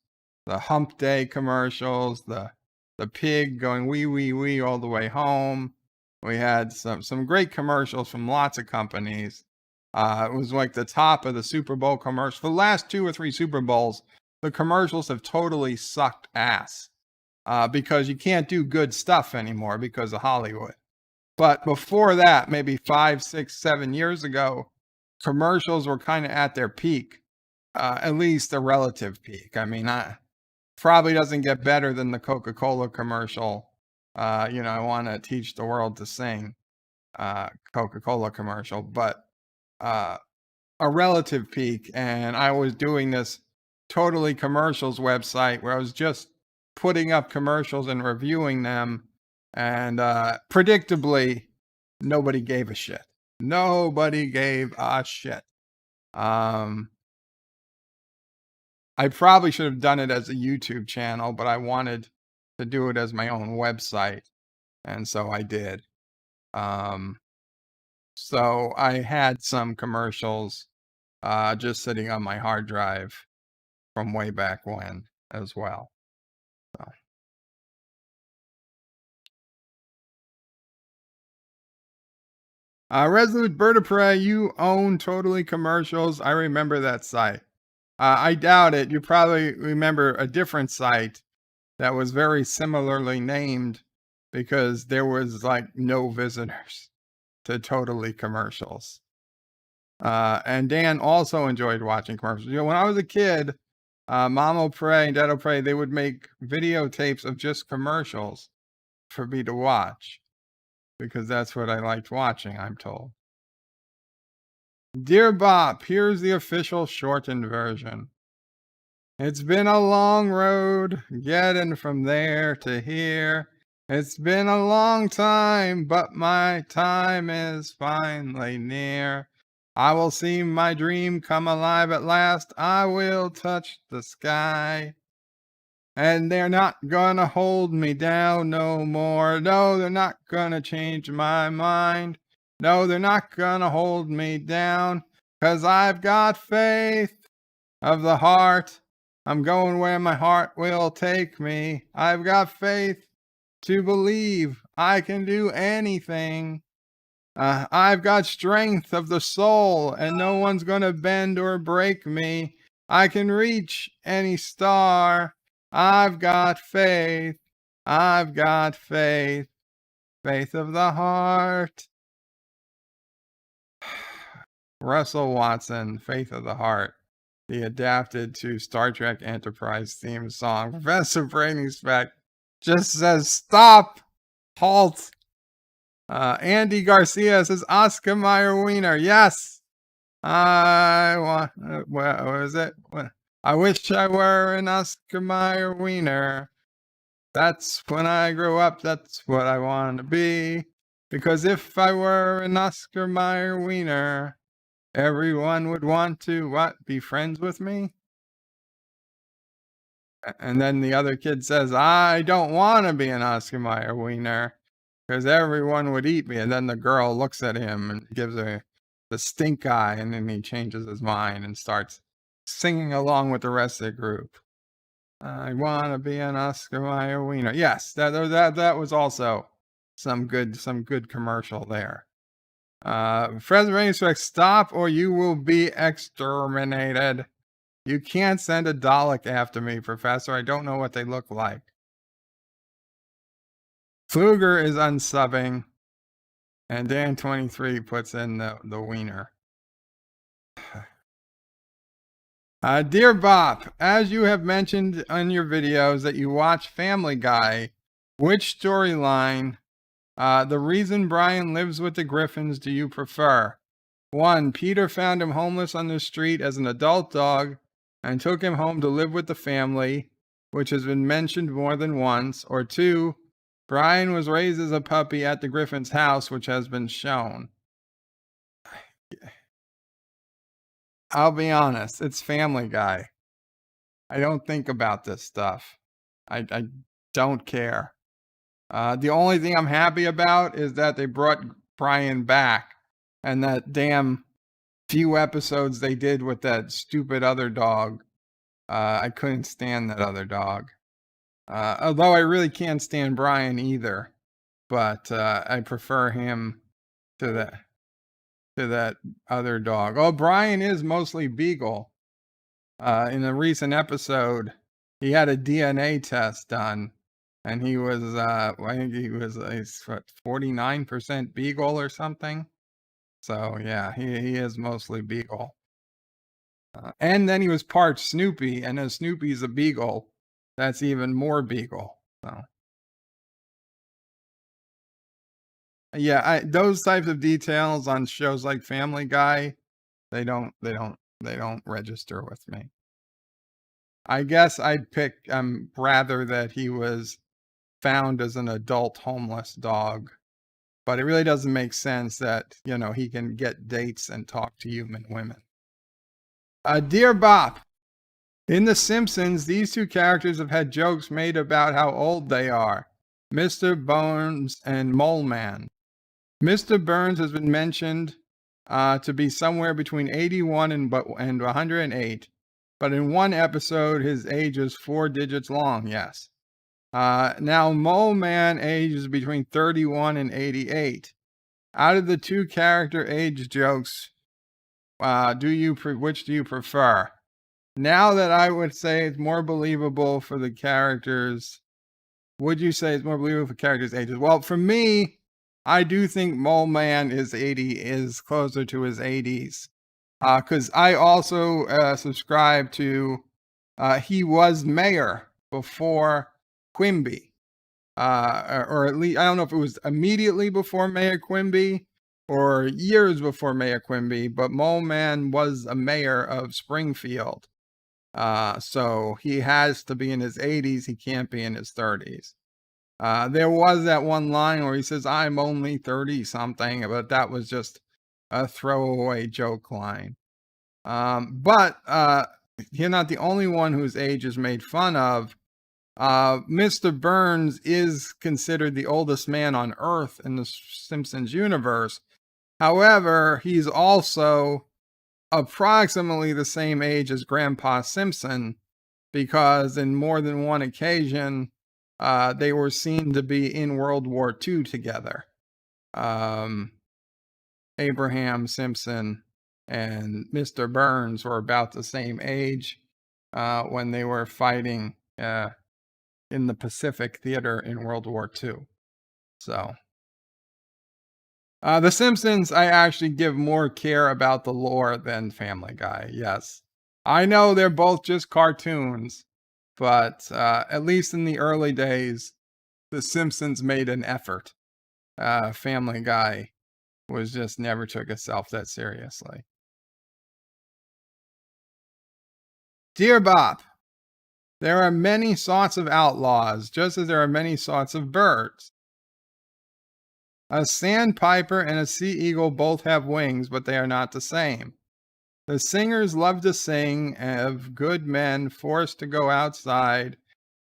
[SPEAKER 3] the Hump Day commercials, the pig going wee, wee, wee all the way home. We had some great commercials from lots of companies. It was like the top of the Super Bowl commercial. For the last 2 or 3 Super Bowls, the commercials have totally sucked ass because you can't do good stuff anymore because of Hollywood. But before that, maybe 5, 6, 7 years ago, commercials were kind of at their peak, at least a relative peak. I mean, probably doesn't get better than the Coca-Cola commercial. I want to teach the world to sing Coca-Cola commercial, but a relative peak. And I was doing this Totally Commercials website where I was just putting up commercials and reviewing them. And predictably, nobody gave a shit. Nobody gave a shit. I probably should have done it as a YouTube channel, but I wanted to do it as my own website. And so I did. So I had some commercials just sitting on my hard drive from way back when as well. So. Resolute Bird of Prey, you own Totally Commercials. I remember that site. I doubt it. You probably remember a different site that was very similarly named because there was like no visitors to Totally Commercials. And Dan also enjoyed watching commercials. When I was a kid, Mom Pray and Dad Pray, they would make videotapes of just commercials for me to watch because that's what I liked watching, I'm told. Dear Bop, here's the official shortened version. It's been a long road getting from there to here. It's been a long time, but my time is finally near. I will see my dream come alive at last. I will touch the sky. And they're not gonna hold me down no more. No, they're not gonna change my mind. No, they're not gonna hold me down. 'Cause I've got faith of the heart. I'm going where my heart will take me. I've got faith to believe I can do anything. I've got strength of the soul, and no one's gonna bend or break me. I can reach any star. I've got faith. I've got faith. Faith of the heart. Russell Watson, Faith of the Heart. The adapted to Star Trek Enterprise theme song. Professor Brainy Speck just says, stop, halt. Andy Garcia says, Oscar Mayer Wiener. Yes. I want, what was it? I wish I were an Oscar Mayer Wiener. That's when I grow up. That's what I want to be. Because if I were an Oscar Mayer Wiener, everyone would want to, what, be friends with me? And then the other kid says, I don't want to be an Oscar Mayer Wiener because everyone would eat me. And then the girl looks at him and gives her the stink eye, and then he changes his mind and starts singing along with the rest of the group. I want to be an Oscar Mayer Wiener. Yes, that was also some good commercial there. Fred Rainier, stop or you will be exterminated. You can't send a Dalek after me, Professor. I don't know what they look like. Fluger is unsubbing, and Dan23 puts in the wiener. Dear Bop, as you have mentioned in your videos that you watch Family Guy, which storyline, the reason Brian lives with the Griffins, do you prefer? 1. Peter found him homeless on the street as an adult dog and took him home to live with the family, which has been mentioned more than once. Or 2. Brian was raised as a puppy at the Griffin's house, which has been shown. I'll be honest, it's Family Guy. I don't think about this stuff. I don't care. The only thing I'm happy about is that they brought Brian back, and that damn few episodes they did with that stupid other dog. I couldn't stand that other dog. Although I really can't stand Brian either, but I prefer him to that other dog. Oh, Brian is mostly Beagle. In a recent episode, he had a DNA test done, and he was, I think he was 49% Beagle or something. So yeah, he is mostly Beagle. And then he was part Snoopy, and as Snoopy's a Beagle, that's even more Beagle. So yeah, those types of details on shows like Family Guy, they don't register with me. I guess I'd pick rather that he was found as an adult homeless dog, but it really doesn't make sense that, you know, he can get dates and talk to human women. Dear Bop, in The Simpsons, these two characters have had jokes made about how old they are. Mr. Burns and Mole Man. Mr. Burns has been mentioned to be somewhere between 81 and 108, but in one episode, his age is 4 digits long, yes. Now, Mole Man ages between 31 and 88. Out of the two character age jokes, which do you prefer? Now that I would say it's more believable for the characters, would you say it's more believable for characters' ages? Well, for me, I do think Mole Man is closer to his 80s. Because I also subscribe to he was mayor before Quimby, or at least I don't know if it was immediately before Mayor Quimby or years before Mayor Quimby, but Mole Man was a mayor of Springfield. So he has to be in his 80s. He can't be in his 30s. There was that one line where he says, "I'm only 30 something," but that was just a throwaway joke line. But you're not the only one whose age is made fun of. Mr. Burns is considered the oldest man on Earth in the Simpsons universe. However, he's also approximately the same age as Grandpa Simpson, because in more than one occasion, they were seen to be in World War II together. Abraham Simpson and Mr. Burns were about the same age when they were fighting in the Pacific Theater in World War II. So, The Simpsons, I actually give more care about the lore than Family Guy. Yes, I know they're both just cartoons, but at least in the early days, The Simpsons made an effort. Family Guy was just never took itself that seriously. Dear Bop, there are many sorts of outlaws, just as there are many sorts of birds. A sandpiper and a sea eagle both have wings, but they are not the same. The singers love to sing of good men forced to go outside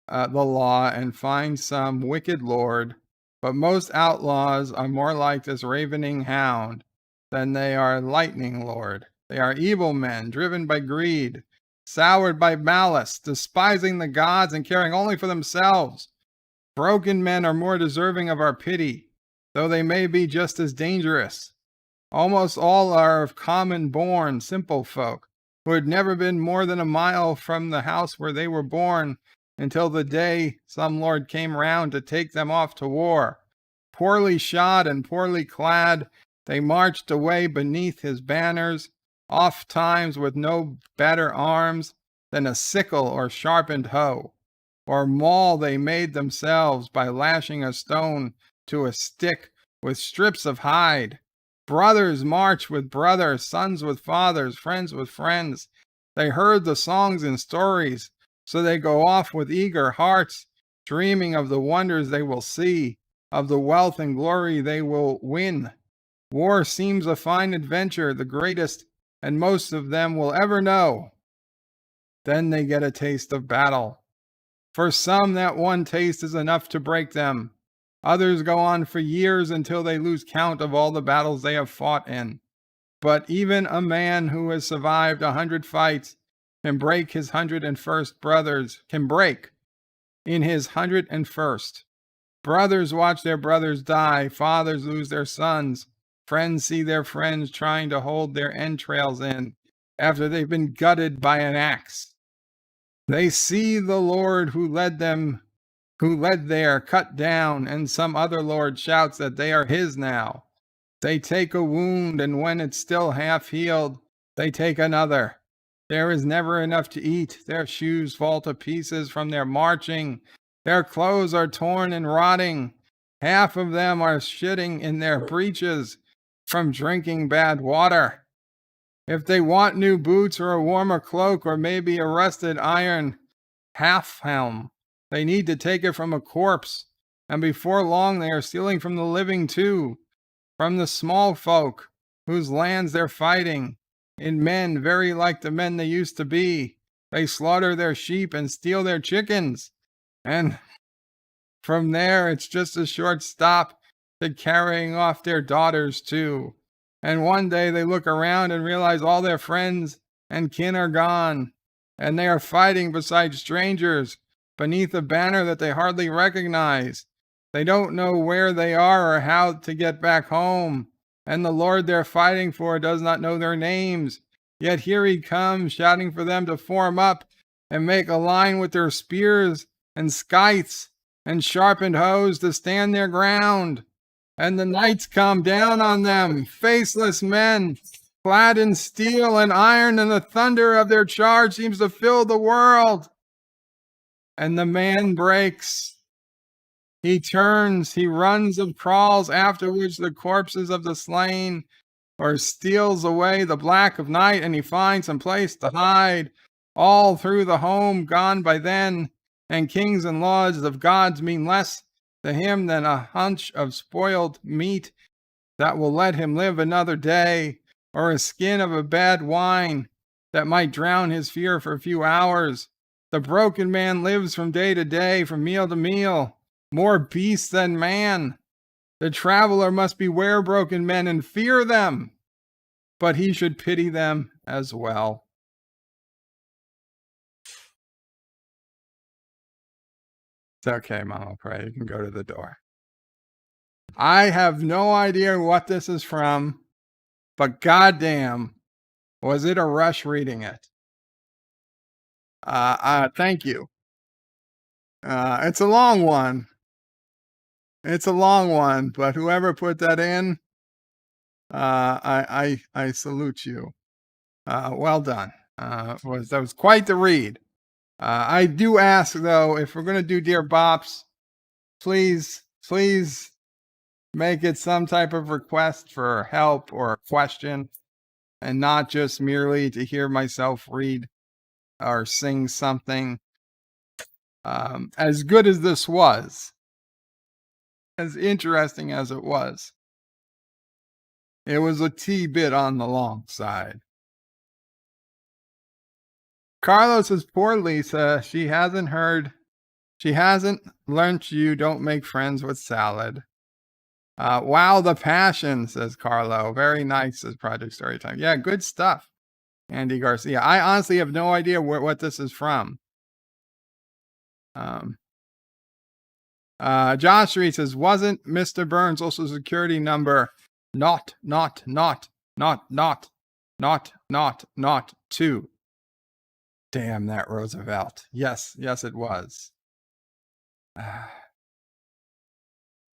[SPEAKER 3] the law and find some wicked lord, but most outlaws are more like this ravening hound than they are lightning lord. They are evil men, driven by greed, soured by malice, despising the gods and caring only for themselves. Broken men are more deserving of our pity, though they may be just as dangerous. Almost all are of common-born, simple folk, who had never been more than a mile from the house where they were born, until the day some lord came round to take them off to war. Poorly shod and poorly clad, they marched away beneath his banners, oft times with no better arms than a sickle or sharpened hoe. Or maul they made themselves by lashing a stone to a stick with strips of hide. Brothers march with brothers, sons with fathers, friends with friends. They heard the songs and stories, so they go off with eager hearts, dreaming of the wonders they will see, of the wealth and glory they will win. War seems a fine adventure, the greatest and most of them will ever know. Then they get a taste of battle. For some, that one taste is enough to break them. Others go on for years until they lose count of all the battles they have fought in. But even a man who has survived 100 fights can break his 101st brothers, can break in his 101st. Brothers watch their brothers die, fathers lose their sons, friends see their friends trying to hold their entrails in after they've been gutted by an axe. They see the Lord who led there cut down, and some other Lord shouts that they are his now. They take a wound, and when it's still half healed, they take another. There is never enough to eat. Their shoes fall to pieces from their marching. Their clothes are torn and rotting. Half of them are shitting in their breeches from drinking bad water. If they want new boots or a warmer cloak or maybe a rusted iron half helm, they need to take it from a corpse. And before long they are stealing from the living too, from the small folk whose lands they're fighting. In men very like the men they used to be. They slaughter their sheep and steal their chickens. And from there it's just a short stop to carrying off their daughters too. And one day they look around and realize all their friends and kin are gone, and they are fighting beside strangers beneath a banner that they hardly recognize. They don't know where they are or how to get back home, and the Lord they're fighting for does not know their names. Yet here he comes, shouting for them to form up and make a line with their spears and scythes and sharpened hoes to stand their ground. And the knights come down on them, faceless men, clad in steel and iron, and the thunder of their charge seems to fill the world. And the man breaks. He turns, he runs and crawls, afterwards the corpses of the slain, or steals away the black of night, and he finds some place to hide. All through the home gone by then, and kings and lords of gods mean less to him than a hunch of spoiled meat that will let him live another day, or a skin of a bad wine that might drown his fear for a few hours. The broken man lives from day to day, from meal to meal, more beast than man. The traveler must beware broken men and fear them, but he should pity them as well. It's okay, Mama Pray. You can go to the door. I have no idea what this is from, but goddamn, was it a rush reading it? Thank you. It's a long one. It's a long one, but whoever put that in, I salute you. Well done. That was quite the read. I do ask though, if we're gonna do Dear Bops, please make it some type of request for help or a question, and not just merely to hear myself read or sing something. As good as this was, as interesting as it was a bit on the long side. Carlos says, poor Lisa, she hasn't learnt you don't make friends with salad. Wow, the passion, says Carlo. Very nice, says Project Storytime. Yeah, good stuff, Andy Garcia. I honestly have no idea what this is from. Josh Reed says, wasn't Mr. Burns' social security number not 2? Damn that Roosevelt. Yes, it was.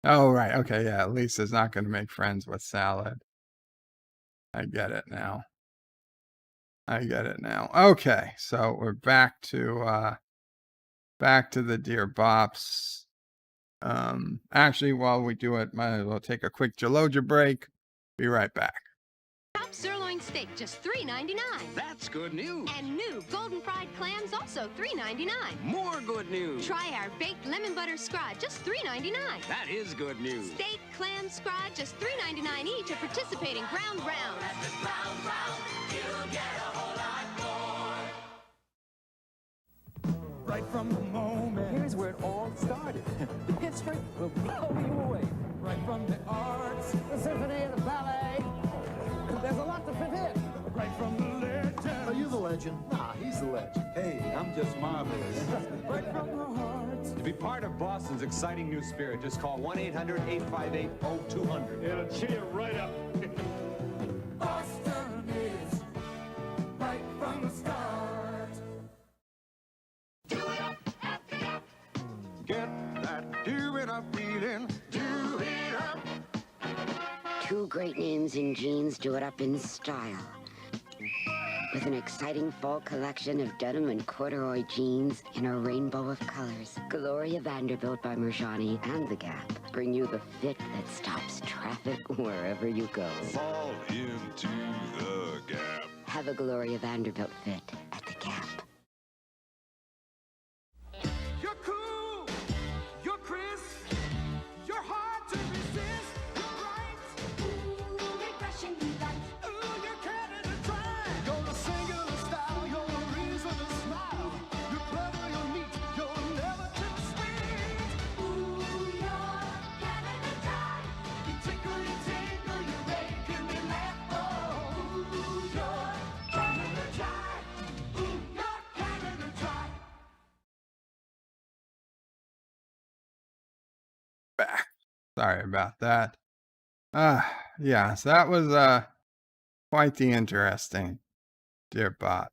[SPEAKER 3] Oh, right. Okay, yeah. Lisa's not going to make friends with salad. I get it now. Okay, so we're back to the Dear Bops. Actually, while we do it, might as well take a quick Gelogia break. Be right back.
[SPEAKER 8] Top sirloin steak, just $3.99.
[SPEAKER 2] That's good news.
[SPEAKER 8] And new golden fried clams, also $3.99.
[SPEAKER 2] More good news.
[SPEAKER 8] Try our baked lemon butter scrod, just $3.99.
[SPEAKER 2] That is good news.
[SPEAKER 8] Steak, clam, scrod, just $3.99 each at participating ground rounds.
[SPEAKER 9] You get a whole lot more. Right from the moment.
[SPEAKER 6] Here's where it all started. The history will blow you away.
[SPEAKER 9] Right from the arts, the symphony and the ballet. There's a lot to fit in. Right from the legend.
[SPEAKER 10] Are you the legend? Nah, he's the legend. Hey, I'm just marvelous.
[SPEAKER 9] Right from the heart.
[SPEAKER 11] To be part of Boston's exciting new spirit, just call 1-800-858-0200.
[SPEAKER 9] It'll cheer you right up. Boston is right from the start. Do it up, happy up.
[SPEAKER 10] Get that do it up feeling. Do it up.
[SPEAKER 12] Two great names in jeans do it up in style. With an exciting fall collection of denim and corduroy jeans in a rainbow of colors, Gloria Vanderbilt by Mershani and The Gap bring you the fit that stops traffic wherever you go.
[SPEAKER 10] Fall into the Gap.
[SPEAKER 12] Have a Gloria Vanderbilt fit at The Gap.
[SPEAKER 9] You're cool. You're crisp. You're hard to resist. You're bright. Ooh, refreshing you like. Ooh, you're Canada dry. You're a singular style. You're a reason to smile. You're clever. You're neat. You're never too sweet. Ooh, you're Canada dry. You tickle, you tingle, you making me laugh. Oh, ooh, you're Canada dry. Ooh, you're Canada dry.
[SPEAKER 3] Back. Sorry about that. Yeah, so that was quite the interesting Dear Bop.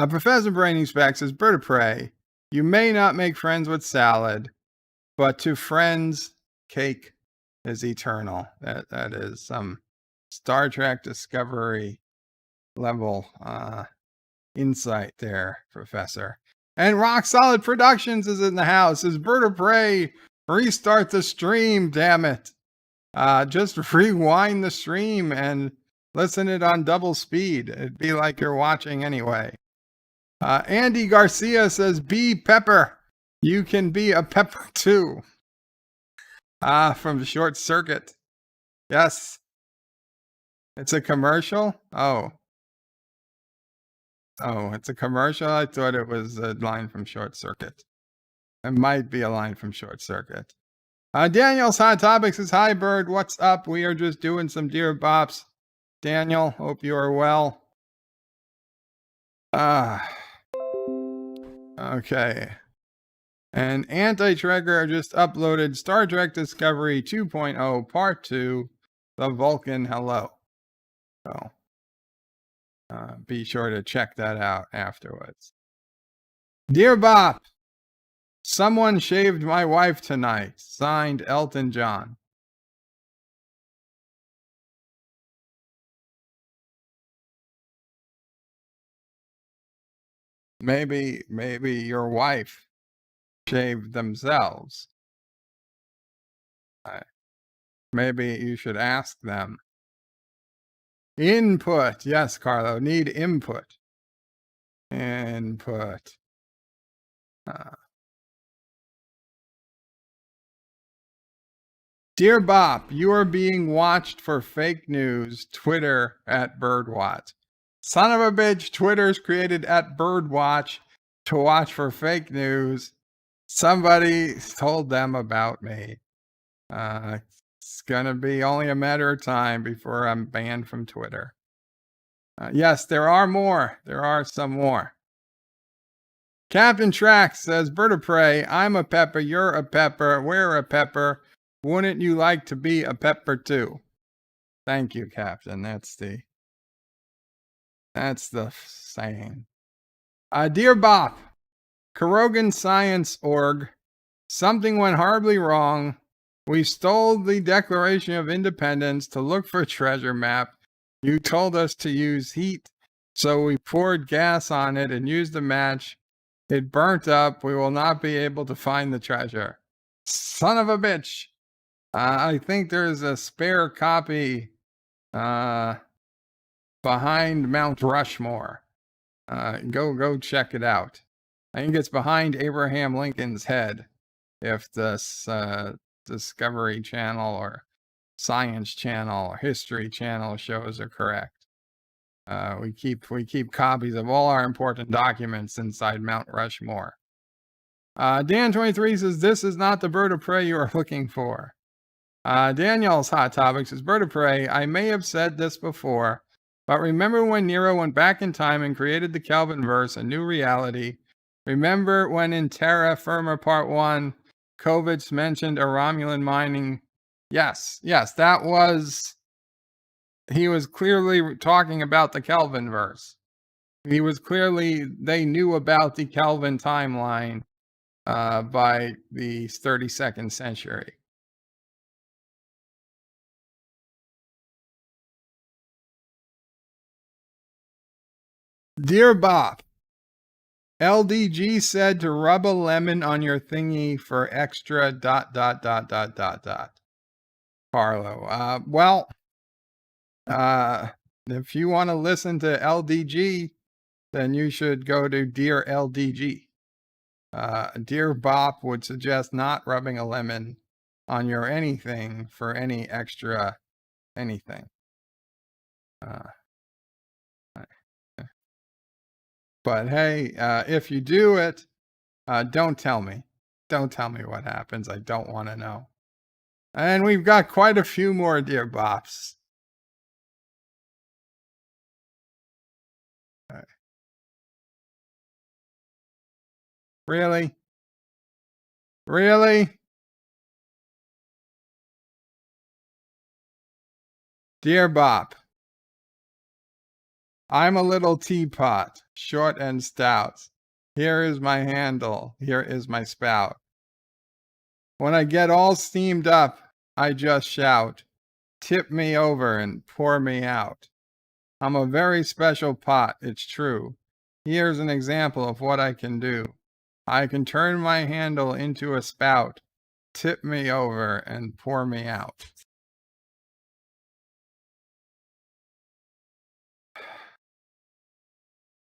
[SPEAKER 3] Professor Brainy Speck says, Bird of Prey, you may not make friends with salad, but to friends, cake is eternal. That is some Star Trek Discovery level insight there, Professor. And Rock Solid Productions is in the house. Is Bird of Prey, restart the stream, damn it. Just rewind the stream and listen it on double speed. It'd be like you're watching anyway. Andy Garcia says, be Pepper. You can be a Pepper too. From Short Circuit. Yes. It's a commercial? Oh, it's a commercial? I thought it was a line from Short Circuit. It might be a line from Short Circuit. Daniel's Hot Topics is, hi, Bird. What's up? We are just doing some Dear Bops. Daniel, hope you are well. Okay. And Anti-Tracker just uploaded Star Trek Discovery 2.0 Part 2, The Vulcan Hello. So, be sure to check that out afterwards. Dear Bop, someone shaved my wife tonight. Signed, Elton John. Maybe your wife shaved themselves. Maybe you should ask them. Input. Yes, Carlo. Need input. Input. Dear Bop, you are being watched for fake news. Twitter at Birdwatch. Son of a bitch, Twitter's created at Birdwatch to watch for fake news. Somebody told them about me. It's gonna be only a matter of time before I'm banned from Twitter. Yes, there are more. There are some more. Captain Trax says, Bird of Prey, I'm a Pepper, you're a Pepper, we're a Pepper. Wouldn't you like to be a Pepper too? Thank you, Captain. That's the saying. Dear Bop, Carogan Science Org, something went horribly wrong. We stole the Declaration of Independence to look for a treasure map. You told us to use heat, so we poured gas on it and used a match. It burnt up. We will not be able to find the treasure. Son of a bitch. I think there's a spare copy behind Mount Rushmore. Go check it out. I think it's behind Abraham Lincoln's head, if this Discovery Channel or Science Channel or History Channel shows are correct. We keep copies of all our important documents inside Mount Rushmore. Dan23 says, this is not the Bird of Prey you are looking for. Daniel's Hot Topics is, Bird of Prey, I may have said this before, but remember when Nero went back in time and created the Kelvinverse, a new reality? Remember when in Terra Firma Part 1, Kovitz mentioned a Romulan mining? Yes, that was... He was clearly talking about the Kelvinverse. He was clearly... They knew about the Kelvin timeline by the 32nd century. Dear Bop, LDG said to rub a lemon on your thingy for extra ... Carlo, well, if you want to listen to LDG, then you should go to Dear LDG. Dear Bop would suggest not rubbing a lemon on your anything for any extra anything. But hey, if you do it, don't tell me. Don't tell me what happens. I don't want to know. And we've got quite a few more Dear Bops. Right. Really? Really? Dear Bop, I'm a little teapot, short and stout. Here is my handle. Here is my spout. When I get all steamed up, I just shout, tip me over and pour me out. I'm a very special pot, it's true. Here's an example of what I can do. I can turn my handle into a spout, tip me over, and pour me out.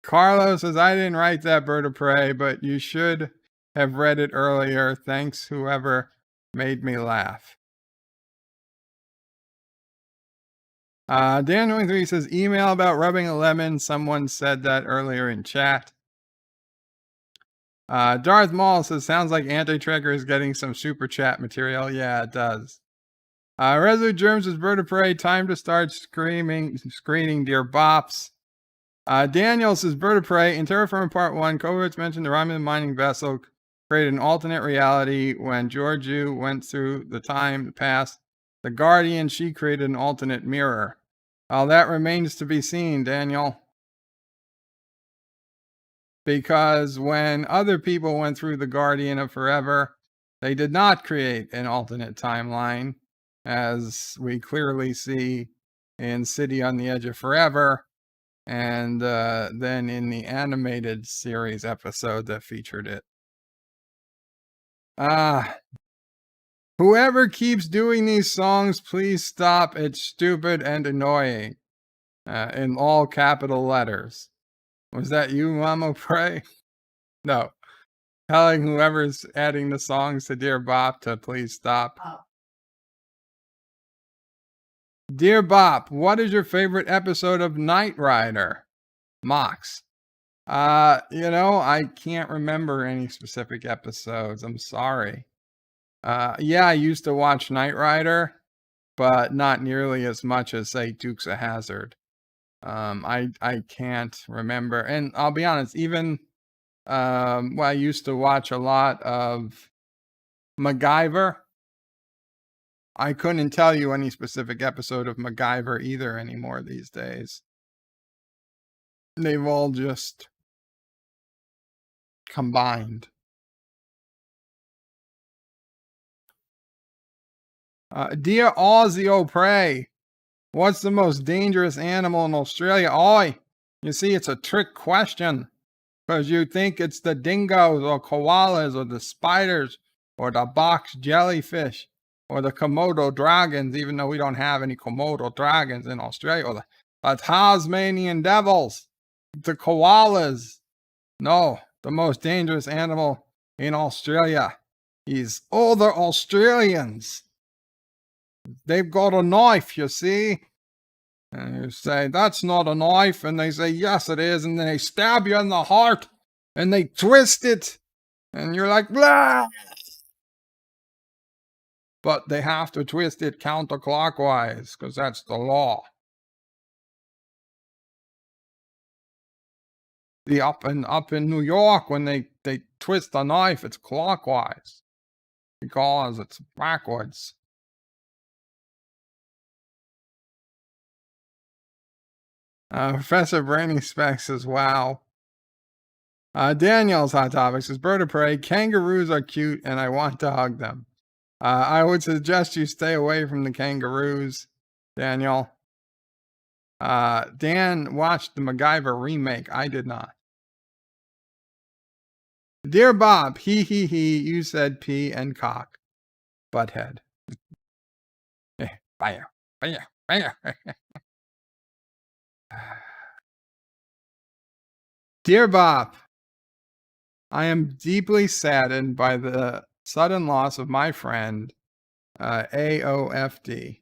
[SPEAKER 3] Carlos says, I didn't write that, Bird of Prey, but you should have read it earlier. Thanks, whoever made me laugh. Dan23 says, email about rubbing a lemon. Someone said that earlier in chat. Darth Maul says, sounds like Anti-Tracker is getting some super chat material. Yeah, it does. Resolute Germs says, Bird of Prey, time to start screening Dear Bops. Daniel says, Bird of Prey, in Terra Firma Part 1, Kovacs mentioned the Romulan mining vessel created an alternate reality when Georgiou went through the time past. The Guardian, she created an alternate mirror. That remains to be seen, Daniel. Because when other people went through the Guardian of Forever, they did not create an alternate timeline, as we clearly see in City on the Edge of Forever, and then in the animated series episode that featured it. Whoever keeps doing these songs, please stop. It's stupid and annoying. In all capital letters. Was that you, Mama Pray? No. Telling whoever's adding the songs to Dear Bop to please stop. Oh. Dear Bop, what is your favorite episode of Knight Rider? Mox. I can't remember any specific episodes. I'm sorry. Yeah, I used to watch Knight Rider, but not nearly as much as, say, Dukes of Hazzard. I can't remember. And I'll be honest, even I used to watch a lot of MacGyver. I couldn't tell you any specific episode of MacGyver either anymore these days. They've all just combined. Dear Aussie O'Prey, what's the most dangerous animal in Australia? Oi, you see, it's a trick question. Because you think it's the dingoes or koalas or the spiders or the box jellyfish or the Komodo dragons, even though we don't have any Komodo dragons in Australia, or the Tasmanian devils, the koalas. No, the most dangerous animal in Australia is other Australians. They've got a knife, you see. And you say, that's not a knife. And they say, yes, it is. And then they stab you in the heart. And they twist it. And you're like, blah! But they have to twist it counterclockwise, because that's the law. Up in New York, when they twist the knife, it's clockwise. Because it's backwards. Professor Brainy Specs says, wow. Daniel's Hot Topic says, Bird of Prey, kangaroos are cute and I want to hug them. I would suggest you stay away from the kangaroos, Daniel. Dan watched the MacGyver remake. I did not. Dear Bob, he, you said pee and cock. Butthead. Fire. Dear Bob, I am deeply saddened by the sudden loss of my friend, AOFD.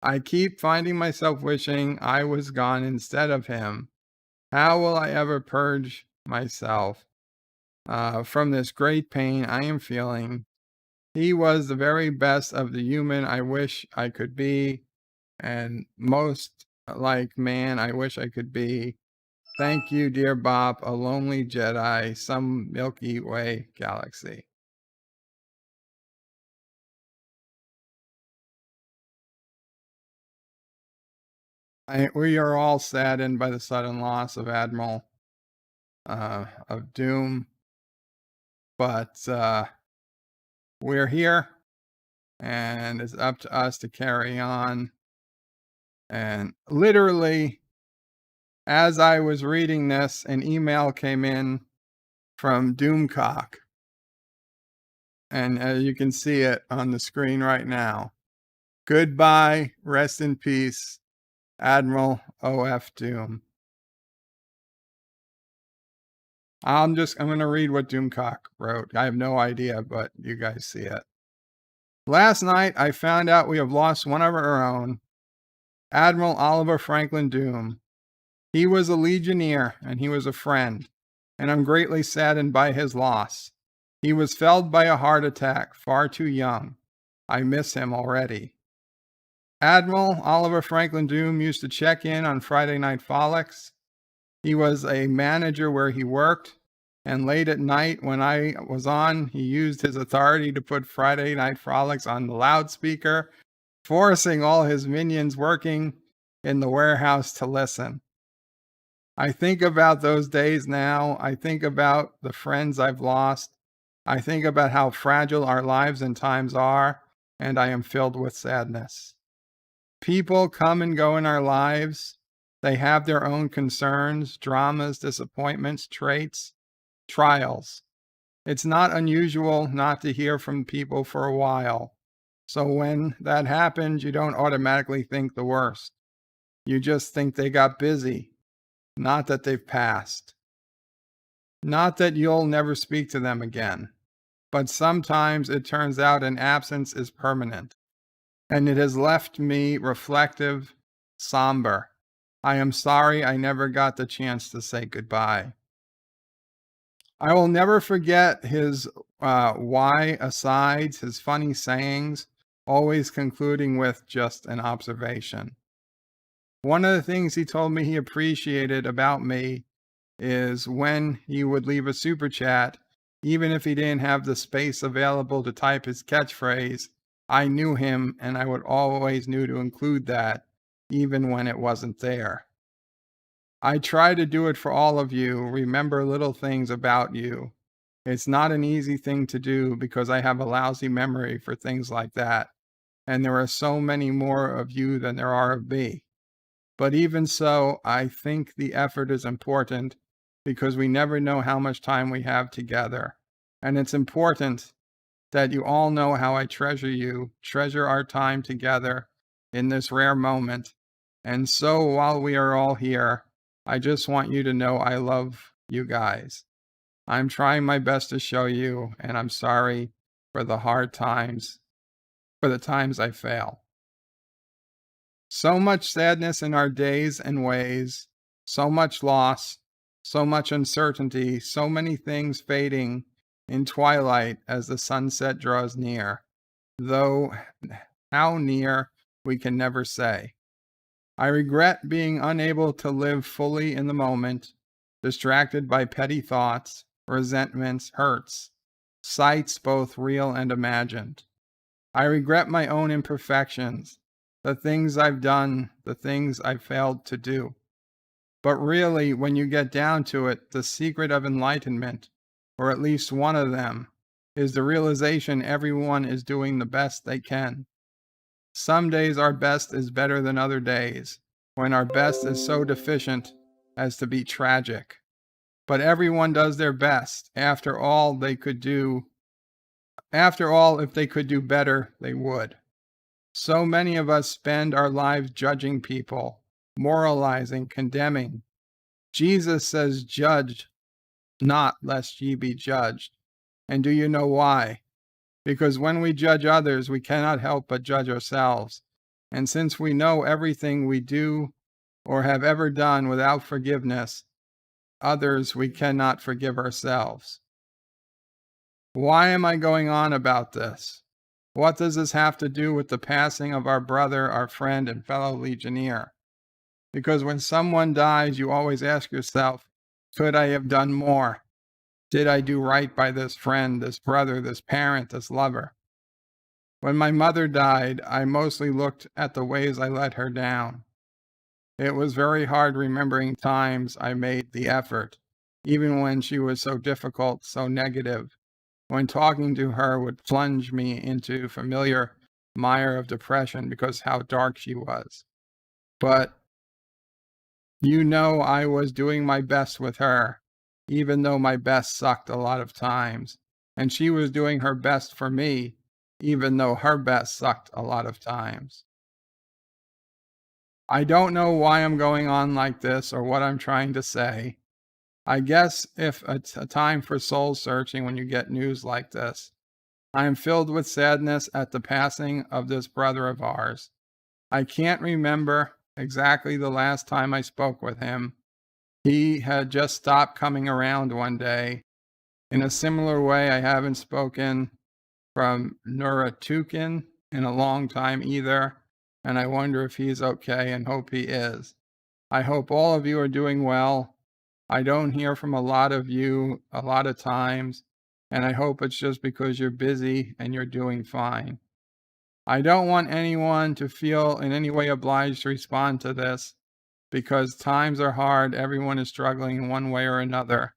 [SPEAKER 3] I keep finding myself wishing I was gone instead of him. How will I ever purge myself from this great pain I am feeling? He was the very best of the human I wish I could be, and most like man I wish I could be. Thank you, dear Bop, a lonely Jedi, some Milky Way galaxy. We are all saddened by the sudden loss of Admiral of Doom, but we're here. and it's up to us to carry on. And literally, as I was reading this, an email came in from Doomcock. And you can see it on the screen right now. Goodbye, rest in peace, Admiral O.F. Doom. I'm going to read what Doomcock wrote. I have no idea, but you guys see it. Last night, I found out we have lost one of our own, Admiral Oliver Franklin Doom. He was a Legionnaire, and he was a friend, and I'm greatly saddened by his loss. He was felled by a heart attack, far too young. I miss him already. Admiral Oliver Franklin Doom used to check in on Friday Night Frolics. He was a manager where he worked, and late at night when I was on, he used his authority to put Friday Night Frolics on the loudspeaker, forcing all his minions working in the warehouse to listen. I think about those days now. I think about the friends I've lost. I think about how fragile our lives and times are, and I am filled with sadness. People come and go in our lives. They have their own concerns, dramas, disappointments, traits, trials. It's not unusual not to hear from people for a while. So when that happens, you don't automatically think the worst. You just think they got busy, not that they've passed. Not that you'll never speak to them again, but sometimes it turns out an absence is permanent, and it has left me reflective, somber. I am sorry I never got the chance to say goodbye. I will never forget his why asides, his funny sayings, always concluding with just an observation. One of the things he told me he appreciated about me is when he would leave a super chat, even if he didn't have the space available to type his catchphrase, I knew him and I would always knew to include that, even when it wasn't there. I try to do it for all of you, remember little things about you. It's not an easy thing to do because I have a lousy memory for things like that, and there are so many more of you than there are of me. But even so, I think the effort is important because we never know how much time we have together. And it's important that you all know how I treasure you, treasure our time together in this rare moment. And so while we are all here, I just want you to know I love you guys. I'm trying my best to show you, and I'm sorry for the hard times, for the times I fail. So much sadness in our days and ways, so much loss, so much uncertainty, so many things fading in twilight as the sunset draws near, though how near we can never say. I regret being unable to live fully in the moment, distracted by petty thoughts, resentments, hurts, sights both real and imagined. I regret my own imperfections, the things I've done, the things I've failed to do. But really, when you get down to it, the secret of enlightenment, or at least one of them, is the realization everyone is doing the best they can. Some days our best is better than other days, when our best is so deficient as to be tragic. But everyone does their best. After all, if they could do better, they would. So many of us spend our lives judging people, moralizing, condemning. Jesus says, judge not, lest ye be judged. And do you know why? Because when we judge others, we cannot help but judge ourselves. And since we know everything we do or have ever done without forgiveness, others we cannot forgive ourselves. Why am I going on about this? What does this have to do with the passing of our brother, our friend, and fellow Legionnaire? Because when someone dies, you always ask yourself, could I have done more? Did I do right by this friend, this brother, this parent, this lover? When my mother died, I mostly looked at the ways I let her down. It was very hard remembering times I made the effort, even when she was so difficult, so negative. When talking to her would plunge me into familiar mire of depression because how dark she was. But I was doing my best with her, even though my best sucked a lot of times. And she was doing her best for me, even though her best sucked a lot of times. I don't know why I'm going on like this or what I'm trying to say. I guess if it's a time for soul searching when you get news like this. I am filled with sadness at the passing of this brother of ours. I can't remember exactly the last time I spoke with him. He had just stopped coming around one day. In a similar way, I haven't spoken from Nuratukin in a long time either, and I wonder if he's okay and hope he is. I hope all of you are doing well. I don't hear from a lot of you a lot of times, and I hope it's just because you're busy and you're doing fine. I don't want anyone to feel in any way obliged to respond to this because times are hard. Everyone is struggling in one way or another,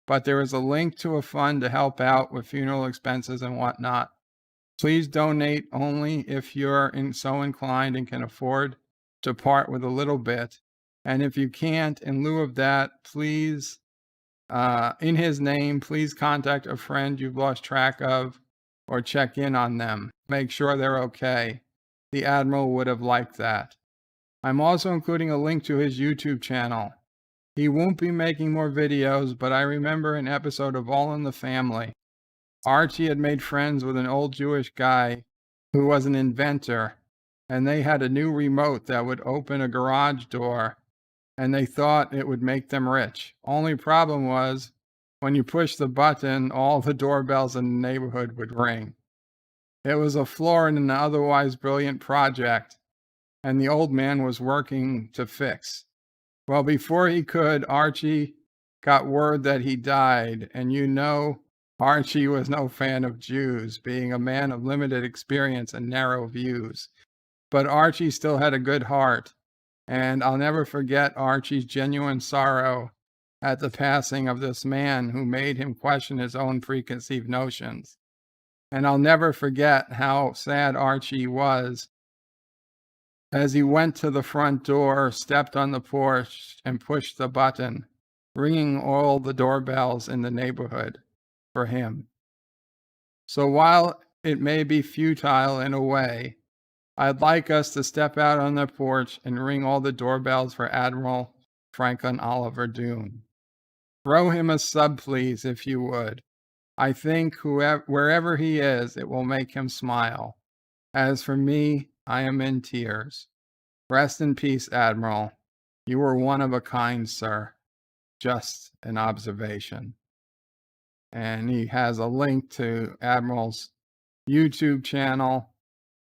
[SPEAKER 3] but there is a link to a fund to help out with funeral expenses and whatnot. Please donate only if you're so inclined and can afford to part with a little bit. And if you can't, in lieu of that, please, in his name, please contact a friend you've lost track of or check in on them. Make sure they're okay. The Admiral would have liked that. I'm also including a link to his YouTube channel. He won't be making more videos, but I remember an episode of All in the Family. Archie had made friends with an old Jewish guy who was an inventor, and they had a new remote that would open a garage door, and they thought it would make them rich. Only problem was, when you push the button, all the doorbells in the neighborhood would ring. It was a flaw in an otherwise brilliant project, and the old man was working to fix. Well, before he could, Archie got word that he died, and Archie was no fan of Jews, being a man of limited experience and narrow views. But Archie still had a good heart, and I'll never forget Archie's genuine sorrow at the passing of this man who made him question his own preconceived notions. And I'll never forget how sad Archie was as he went to the front door, stepped on the porch, and pushed the button, ringing all the doorbells in the neighborhood for him. So while it may be futile in a way, I'd like us to step out on the porch and ring all the doorbells for Admiral Franklin Oliver Doom. Throw him a sub, please, if you would. I think wherever he is, it will make him smile. As for me, I am in tears. Rest in peace, Admiral. You were one of a kind, sir. Just an observation. And he has a link to Admiral's YouTube channel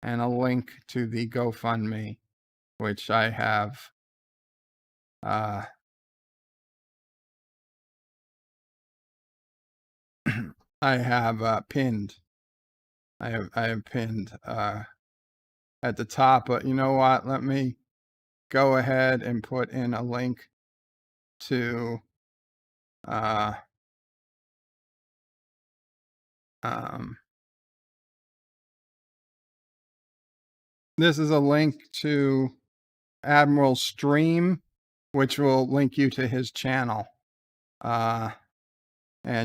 [SPEAKER 3] and a link to the GoFundMe, which I have pinned. I have pinned at the top, but you know what? Let me go ahead and put in a link to this is a link to Admiral's stream, which will link you to his channel. And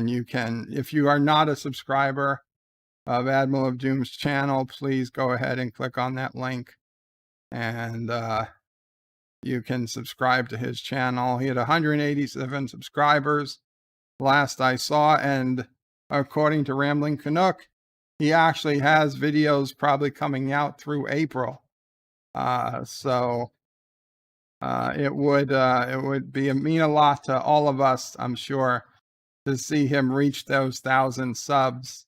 [SPEAKER 3] you can, if you are not a subscriber of Admiral of Doom's channel, please go ahead and click on that link, and you can subscribe to his channel. He had 187 subscribers last I saw, and according to Rambling Canuck, he actually has videos probably coming out through April. So it would mean a lot to all of us, I'm sure, to see him reach those 1,000 subs,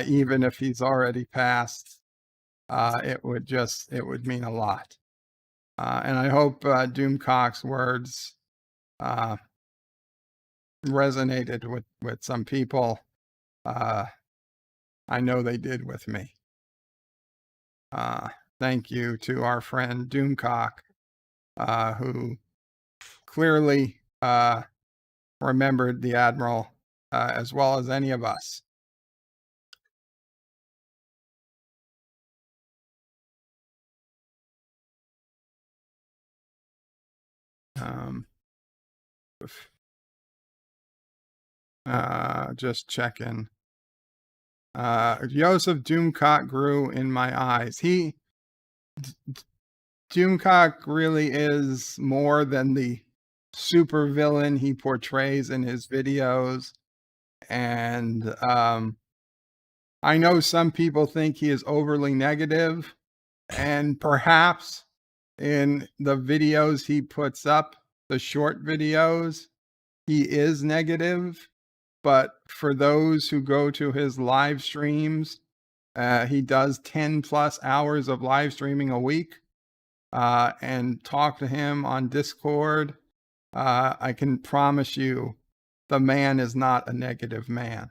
[SPEAKER 3] even if he's already passed. It would mean a lot. And I hope Doomcock's words resonated with some people. I know they did with me. Thank you to our friend Doomcock, who clearly remembered the Admiral as well as any of us. Just checking. Joseph Doomcock grew in my eyes. Doomcock really is more than the supervillain he portrays in his videos. And I know some people think he is overly negative, and perhaps in the videos he puts up, the short videos, he is negative. But for those who go to his live streams, he does 10 plus hours of live streaming a week, and talk to him on Discord. I can promise you the man is not a negative man.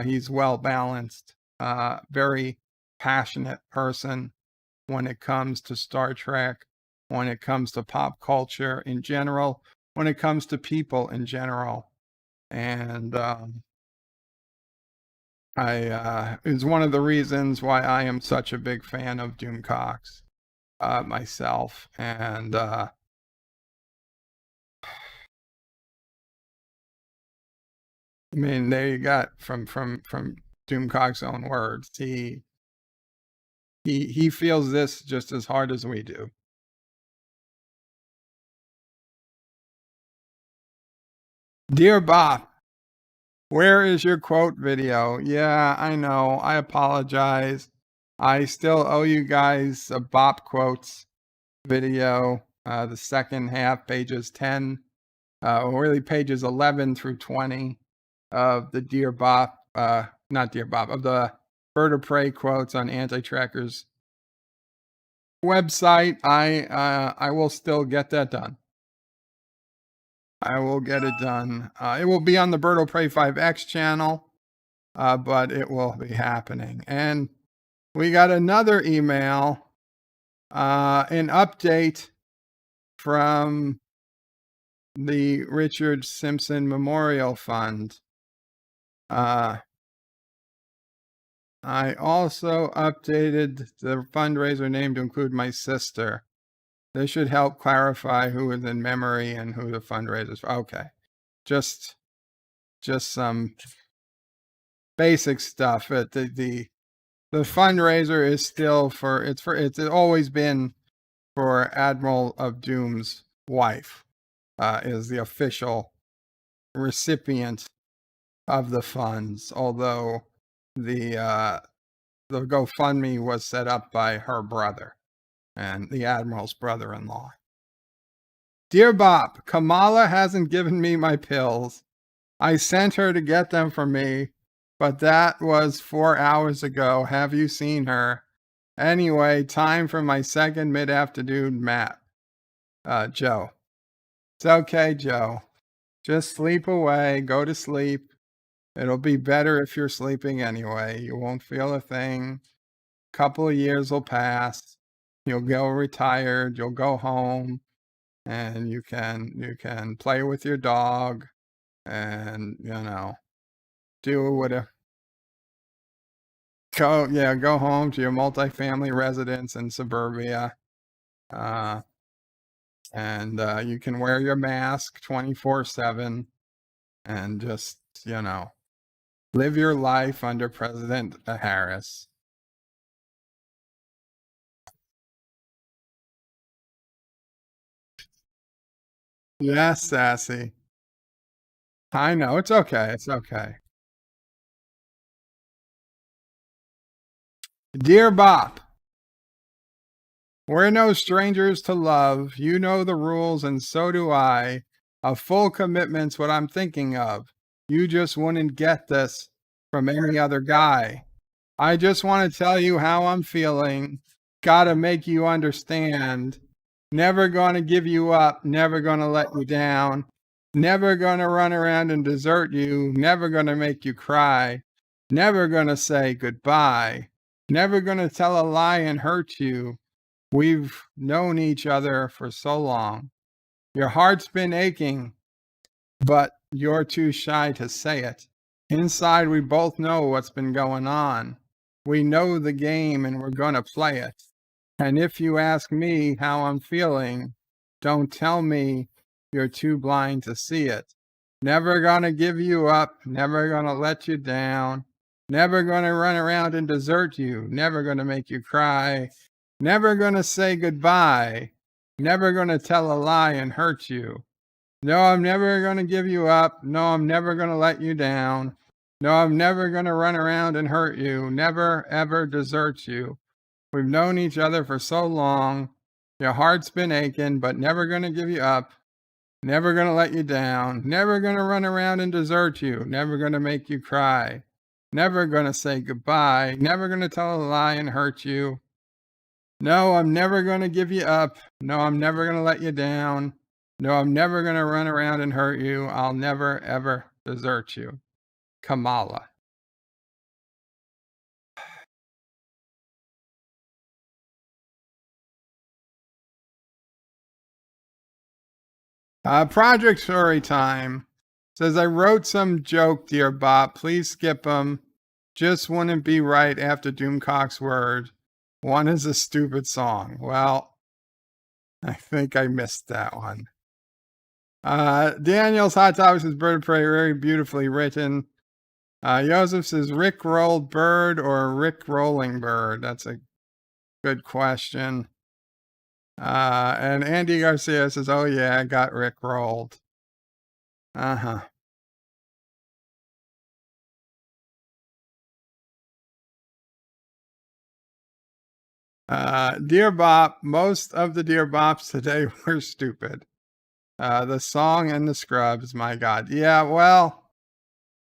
[SPEAKER 3] He's well balanced, very passionate person when it comes to Star Trek, when it comes to pop culture in general, when it comes to people in general. And is one of the reasons why I am such a big fan of Doomcocks myself. And I mean, there you got from Doomcock's own words. He feels this just as hard as we do. Dear Bop, where is your quote video? Yeah, I know. I apologize. I still owe you guys a Bop quotes video. The second half, pages 10, really pages 11 through 20 of the Dear Bop, not Dear Bop, of the Bird of Prey quotes on Anti-Tracker's website. I will still get that done. I will get it done. It will be on the Bird of Prey 5X channel, but it will be happening. And we got another email, an update from the Richard Simpson Memorial Fund. I also updated the fundraiser name to include my sister. This should help clarify who is in memory and who the fundraiser is for. Okay. Just some basic stuff. The fundraiser is still it's always been for Admiral of Doom's wife, is the official recipient of the funds, although the GoFundMe was set up by her brother and the Admiral's brother-in-law. Dear Bop, Kamala hasn't given me my pills. I sent her to get them for me, but that was 4 hours ago. Have you seen her? Anyway, time for my second mid-afternoon nap. Joe. It's okay, Joe. Just sleep away. Go to sleep. It'll be better if you're sleeping anyway. You won't feel a thing. Couple of years will pass. You'll go retired. You'll go home, and you can play with your dog, and do whatever. Go home to your multifamily residence in suburbia, and you can wear your mask 24/7, and just live your life under President Harris. Yes, Sassy. I know. It's okay. It's okay. Dear Bop, we're no strangers to love. You know the rules, and so do I. A full commitment's what I'm thinking of. You just wouldn't get this from any other guy. I just want to tell you how I'm feeling. Gotta make you understand. Never gonna give you up. Never gonna let you down. Never gonna run around and desert you. Never gonna make you cry. Never gonna say goodbye. Never gonna tell a lie and hurt you. We've known each other for so long. Your heart's been aching, but you're too shy to say it. Inside, we both know what's been going on. We know the game and we're gonna play it. And if you ask me how I'm feeling, don't tell me you're too blind to see it. Never gonna give you up, never gonna let you down, never gonna run around and desert you, never gonna make you cry, never gonna say goodbye, never gonna tell a lie and hurt you. No, I'm never gonna give you up. No, I'm never gonna let you down. No, I'm never gonna run around and hurt you, never ever desert you. We've known each other for so long. Your heart's been aching, but never gonna give you up. Never gonna let you down. Never gonna run around and desert you. Never gonna make you cry. Never gonna say goodbye. Never gonna tell a lie and hurt you. No, I'm never gonna give you up. No, I'm never gonna let you down. No, I'm never gonna run around and hurt you. I'll never ever desert you. Kamala. Project Story Time says, I wrote some joke, Dear Bop. Please skip them. Just wouldn't be right after Doomcock's word. One is a stupid song. Well, I think I missed that one. Daniel's Hot Topics is Bird of Prey, very beautifully written. Joseph says, Rick rolled bird or Rick rolling bird? That's a good question. And Andy Garcia says, oh yeah, I got Rick rolled. Uh-huh. Dear Bop, most of the Dear Bops today were stupid. The song and the scrubs, my God. Yeah, well,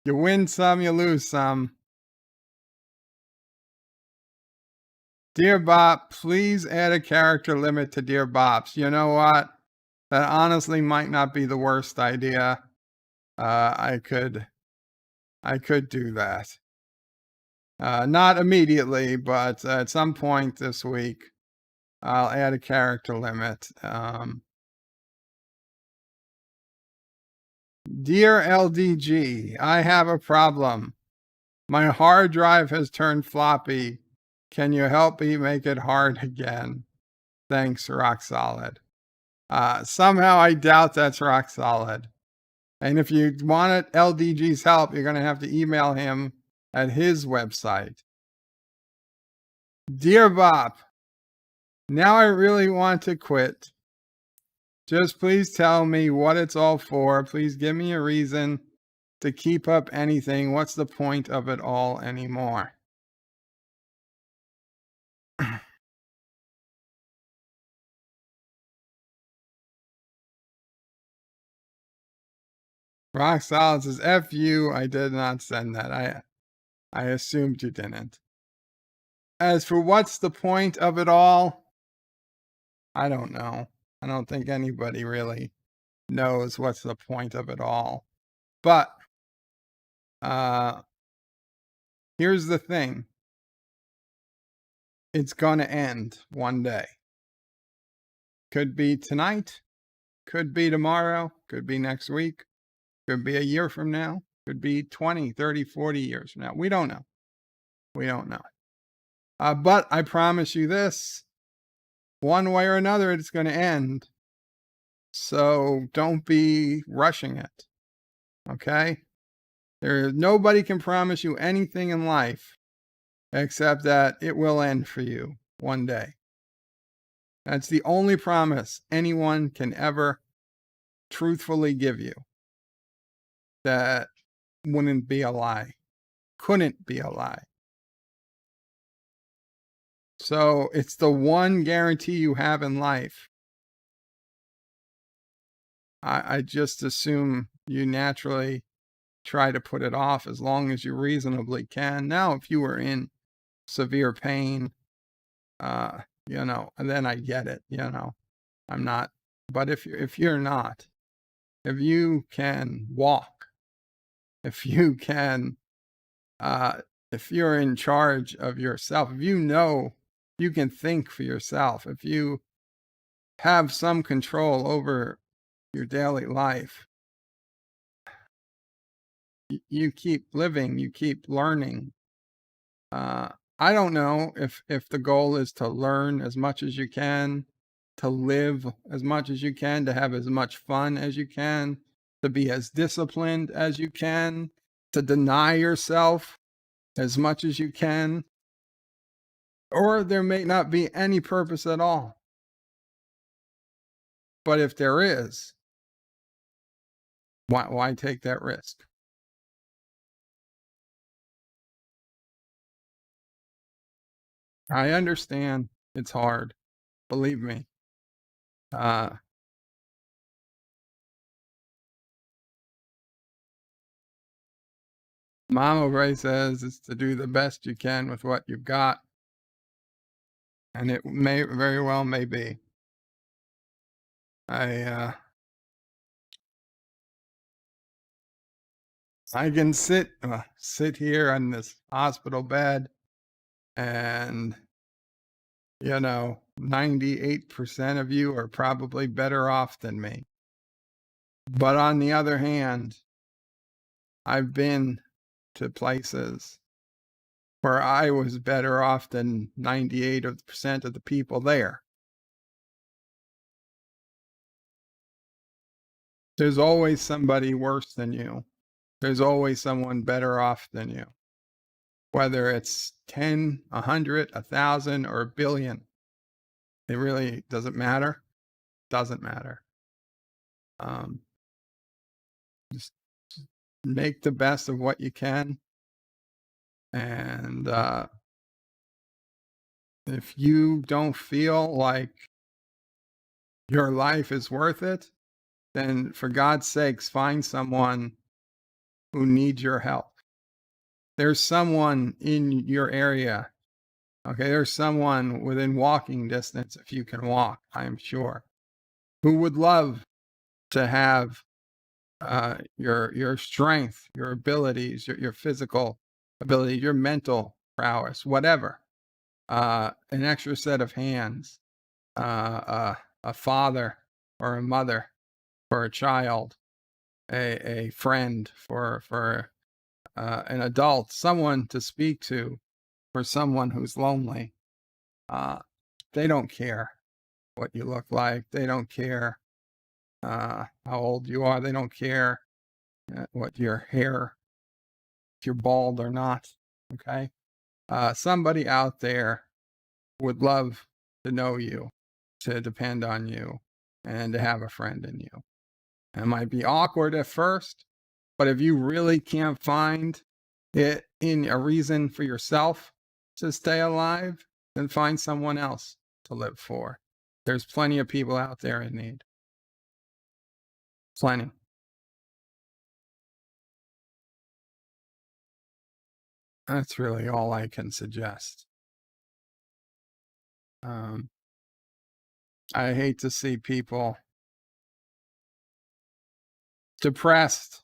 [SPEAKER 3] you win some, you lose some. Dear Bop, please add a character limit to Dear Bops. You know what? That honestly might not be the worst idea. I could do that. Not immediately, but at some point this week, I'll add a character limit. Dear LDG, I have a problem. My hard drive has turned floppy. Can you help me make it hard again? Thanks, Rock Solid. Somehow I doubt that's Rock Solid. And if you want LDG's help, you're going to have to email him at his website. Dear Bop, now I really want to quit. Just please tell me what it's all for. Please give me a reason to keep up anything. What's the point of it all anymore? Rock Solid says, F you, I did not send that. I assumed you didn't. As for what's the point of it all, I don't know. I don't think anybody really knows what's the point of it all. But here's the thing. It's going to end one day. Could be tonight, could be tomorrow, could be next week, could be a year from now, could be 20, 30, 40 years from now. We don't know. We don't know. But I promise you this, one way or another, it's going to end. So don't be rushing it. Okay? Nobody can promise you anything in life except that it will end for you one day. That's the only promise anyone can ever truthfully give you. That wouldn't be a lie. Couldn't be a lie. So it's the one guarantee you have in life. I just assume you naturally try to put it off as long as you reasonably can. Now, if you were in severe pain, and then I get it, I'm not. But if you're not, if you can walk, if you can, if you're in charge of yourself, if you can think for yourself, if you have some control over your daily life, you keep living, you keep learning. I don't know if the goal is to learn as much as you can, to live as much as you can, to have as much fun as you can, to be as disciplined as you can, to deny yourself as much as you can, or there may not be any purpose at all. But if there is, why take that risk? I understand it's hard. Believe me. Mama Ray says it's to do the best you can with what you've got. And it may very well may be. I can sit here on this hospital bed and, 98% of you are probably better off than me. But on the other hand, I've been to places where I was better off than 98% of the people there. There's always somebody worse than you. There's always someone better off than you. Whether it's 10, 100, 1,000, or a billion, it really doesn't matter. Doesn't matter. Just make the best of what you can. And if you don't feel like your life is worth it, then for God's sakes, find someone who needs your help. There's someone in your area. Okay, there's someone within walking distance, if you can walk, I am sure, who would love to have your strength, your abilities, your physical ability, your mental prowess, whatever. An extra set of hands, a father or a mother for a child, a friend for an adult, someone to speak to for someone who's lonely. They don't care what you look like. They don't care how old you are. They don't care what your hair, if you're bald or not. Okay. Somebody out there would love to know you, to depend on you, and to have a friend in you. It might be awkward at first, but if you really can't find it in a reason for yourself to stay alive, then find someone else to live for. There's plenty of people out there in need. Plenty. That's really all I can suggest. I hate to see people depressed.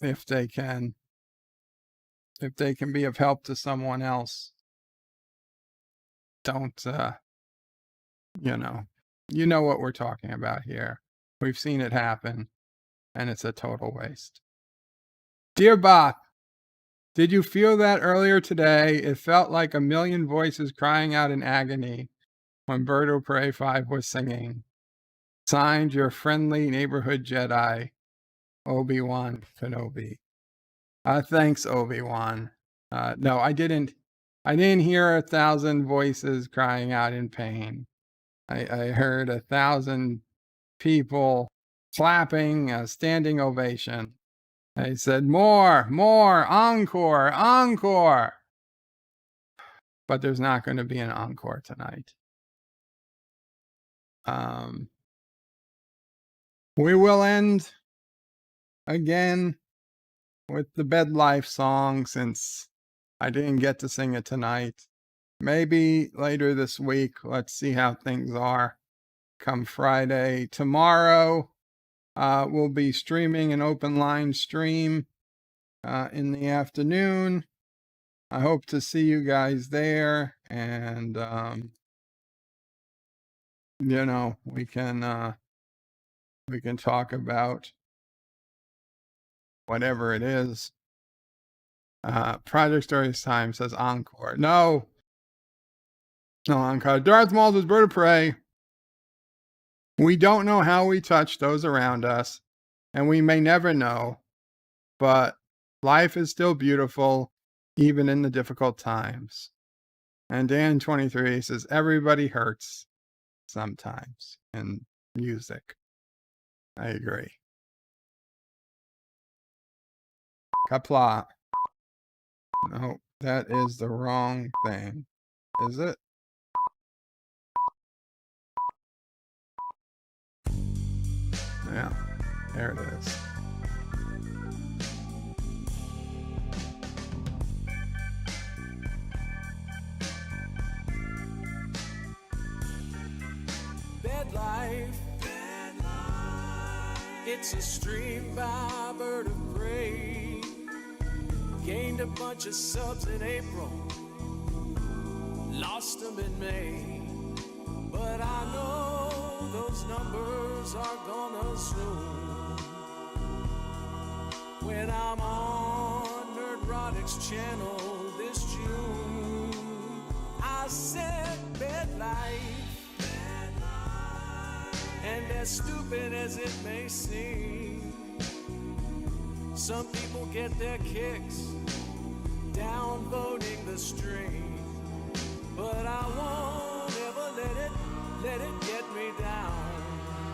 [SPEAKER 3] If they can be of help to someone else, don't, you know what we're talking about here. We've seen it happen, and it's a total waste. Dear Bop, did you feel that earlier today? It felt like a million voices crying out in agony when Bird of Prey 5 was singing. Signed, your friendly neighborhood Jedi, Obi-Wan Kenobi. Thanks, Obi-Wan. No, I didn't hear 1,000 voices crying out in pain. I heard 1,000 people clapping, a standing ovation. I said, more, encore, encore. But there's not going to be an encore tonight. We will end again with the Bed Life song, since I didn't get to sing it tonight. Maybe later this week. Let's see how things are come Friday. Tomorrow, we'll be streaming an open line stream in the afternoon. I hope to see you guys there, and we can talk about whatever it is. Project Stories Time says encore. No, Darth Maul's is Bird of Prey. We don't know how we touch those around us, and we may never know, but life is still beautiful, even in the difficult times. And Dan23 says, everybody hurts sometimes in music. I agree. Qapla. No, that is the wrong thing. Is it? Yeah, there it is.
[SPEAKER 9] Bed life, it's a stream by Bird of Prey. Gained a bunch of subs in April, lost them in May. But I know those numbers are gonna zoom when I'm on Nerdrotic's channel this June. I said bed life, and as stupid as it may seem, some people get their kicks downvoting the stream, but I won't ever let it get me down.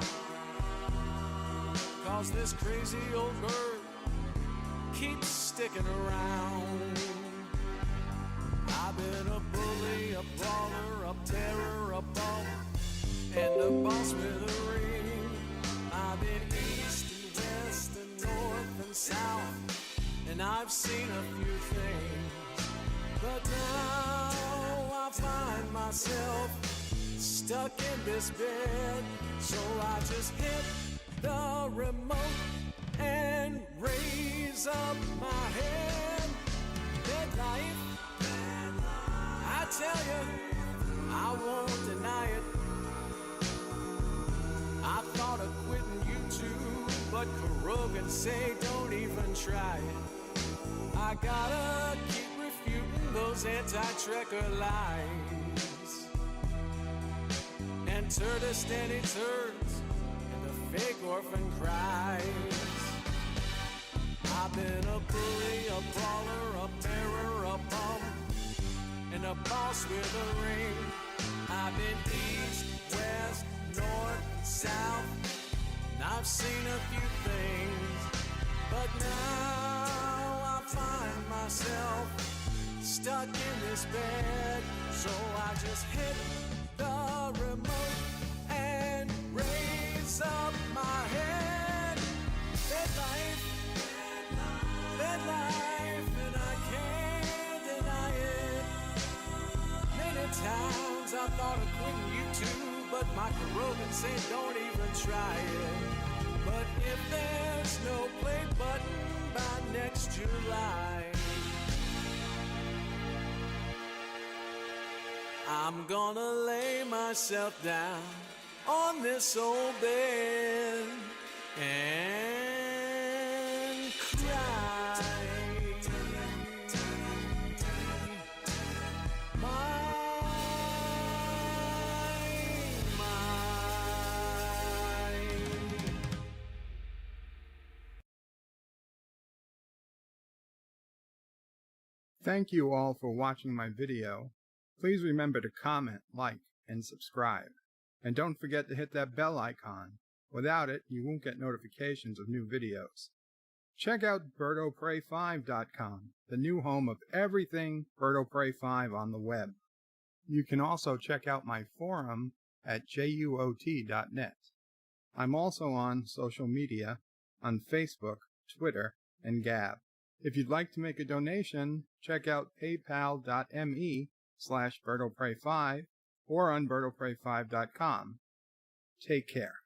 [SPEAKER 9] 'Cause this crazy old bird keeps sticking around. I've been a bully, a brawler, a terror, a bum, and a boss with a ring. I've been east and west and north and south, and I've seen a few things. But now I find myself stuck in this bed, so I just hit the remote and raise up my head. Bed life, I tell you, I won't deny it. I thought of quitting YouTube, but Caroga say don't even try it. I gotta keep refuting those anti-trekker lies, and Turdistani turds, and the fake orphan cries. I've been a bully, a brawler, a terror, a bum, and a boss with a ring. I've been east, west, north, south, and I've seen a few things. But now I find myself stuck in this bed, so I just hit the remote and raise up my head. Bed life, and I can't deny it. Many times I thought of quitting YouTube, but my Caroga said don't even try it. But if there's no play button by next July, I'm gonna lay myself down on this old bed and cry.
[SPEAKER 3] Thank you all for watching my video. Please remember to comment, like, and subscribe. And don't forget to hit that bell icon. Without it, you won't get notifications of new videos. Check out BirdoPrey5.com, the new home of everything BirdoPrey5 on the web. You can also check out my forum at juot.net. I'm also on social media, on Facebook, Twitter, and Gab. If you'd like to make a donation, check out paypal.me/BirdoPrey5 or on BirdoPrey5.com. Take care.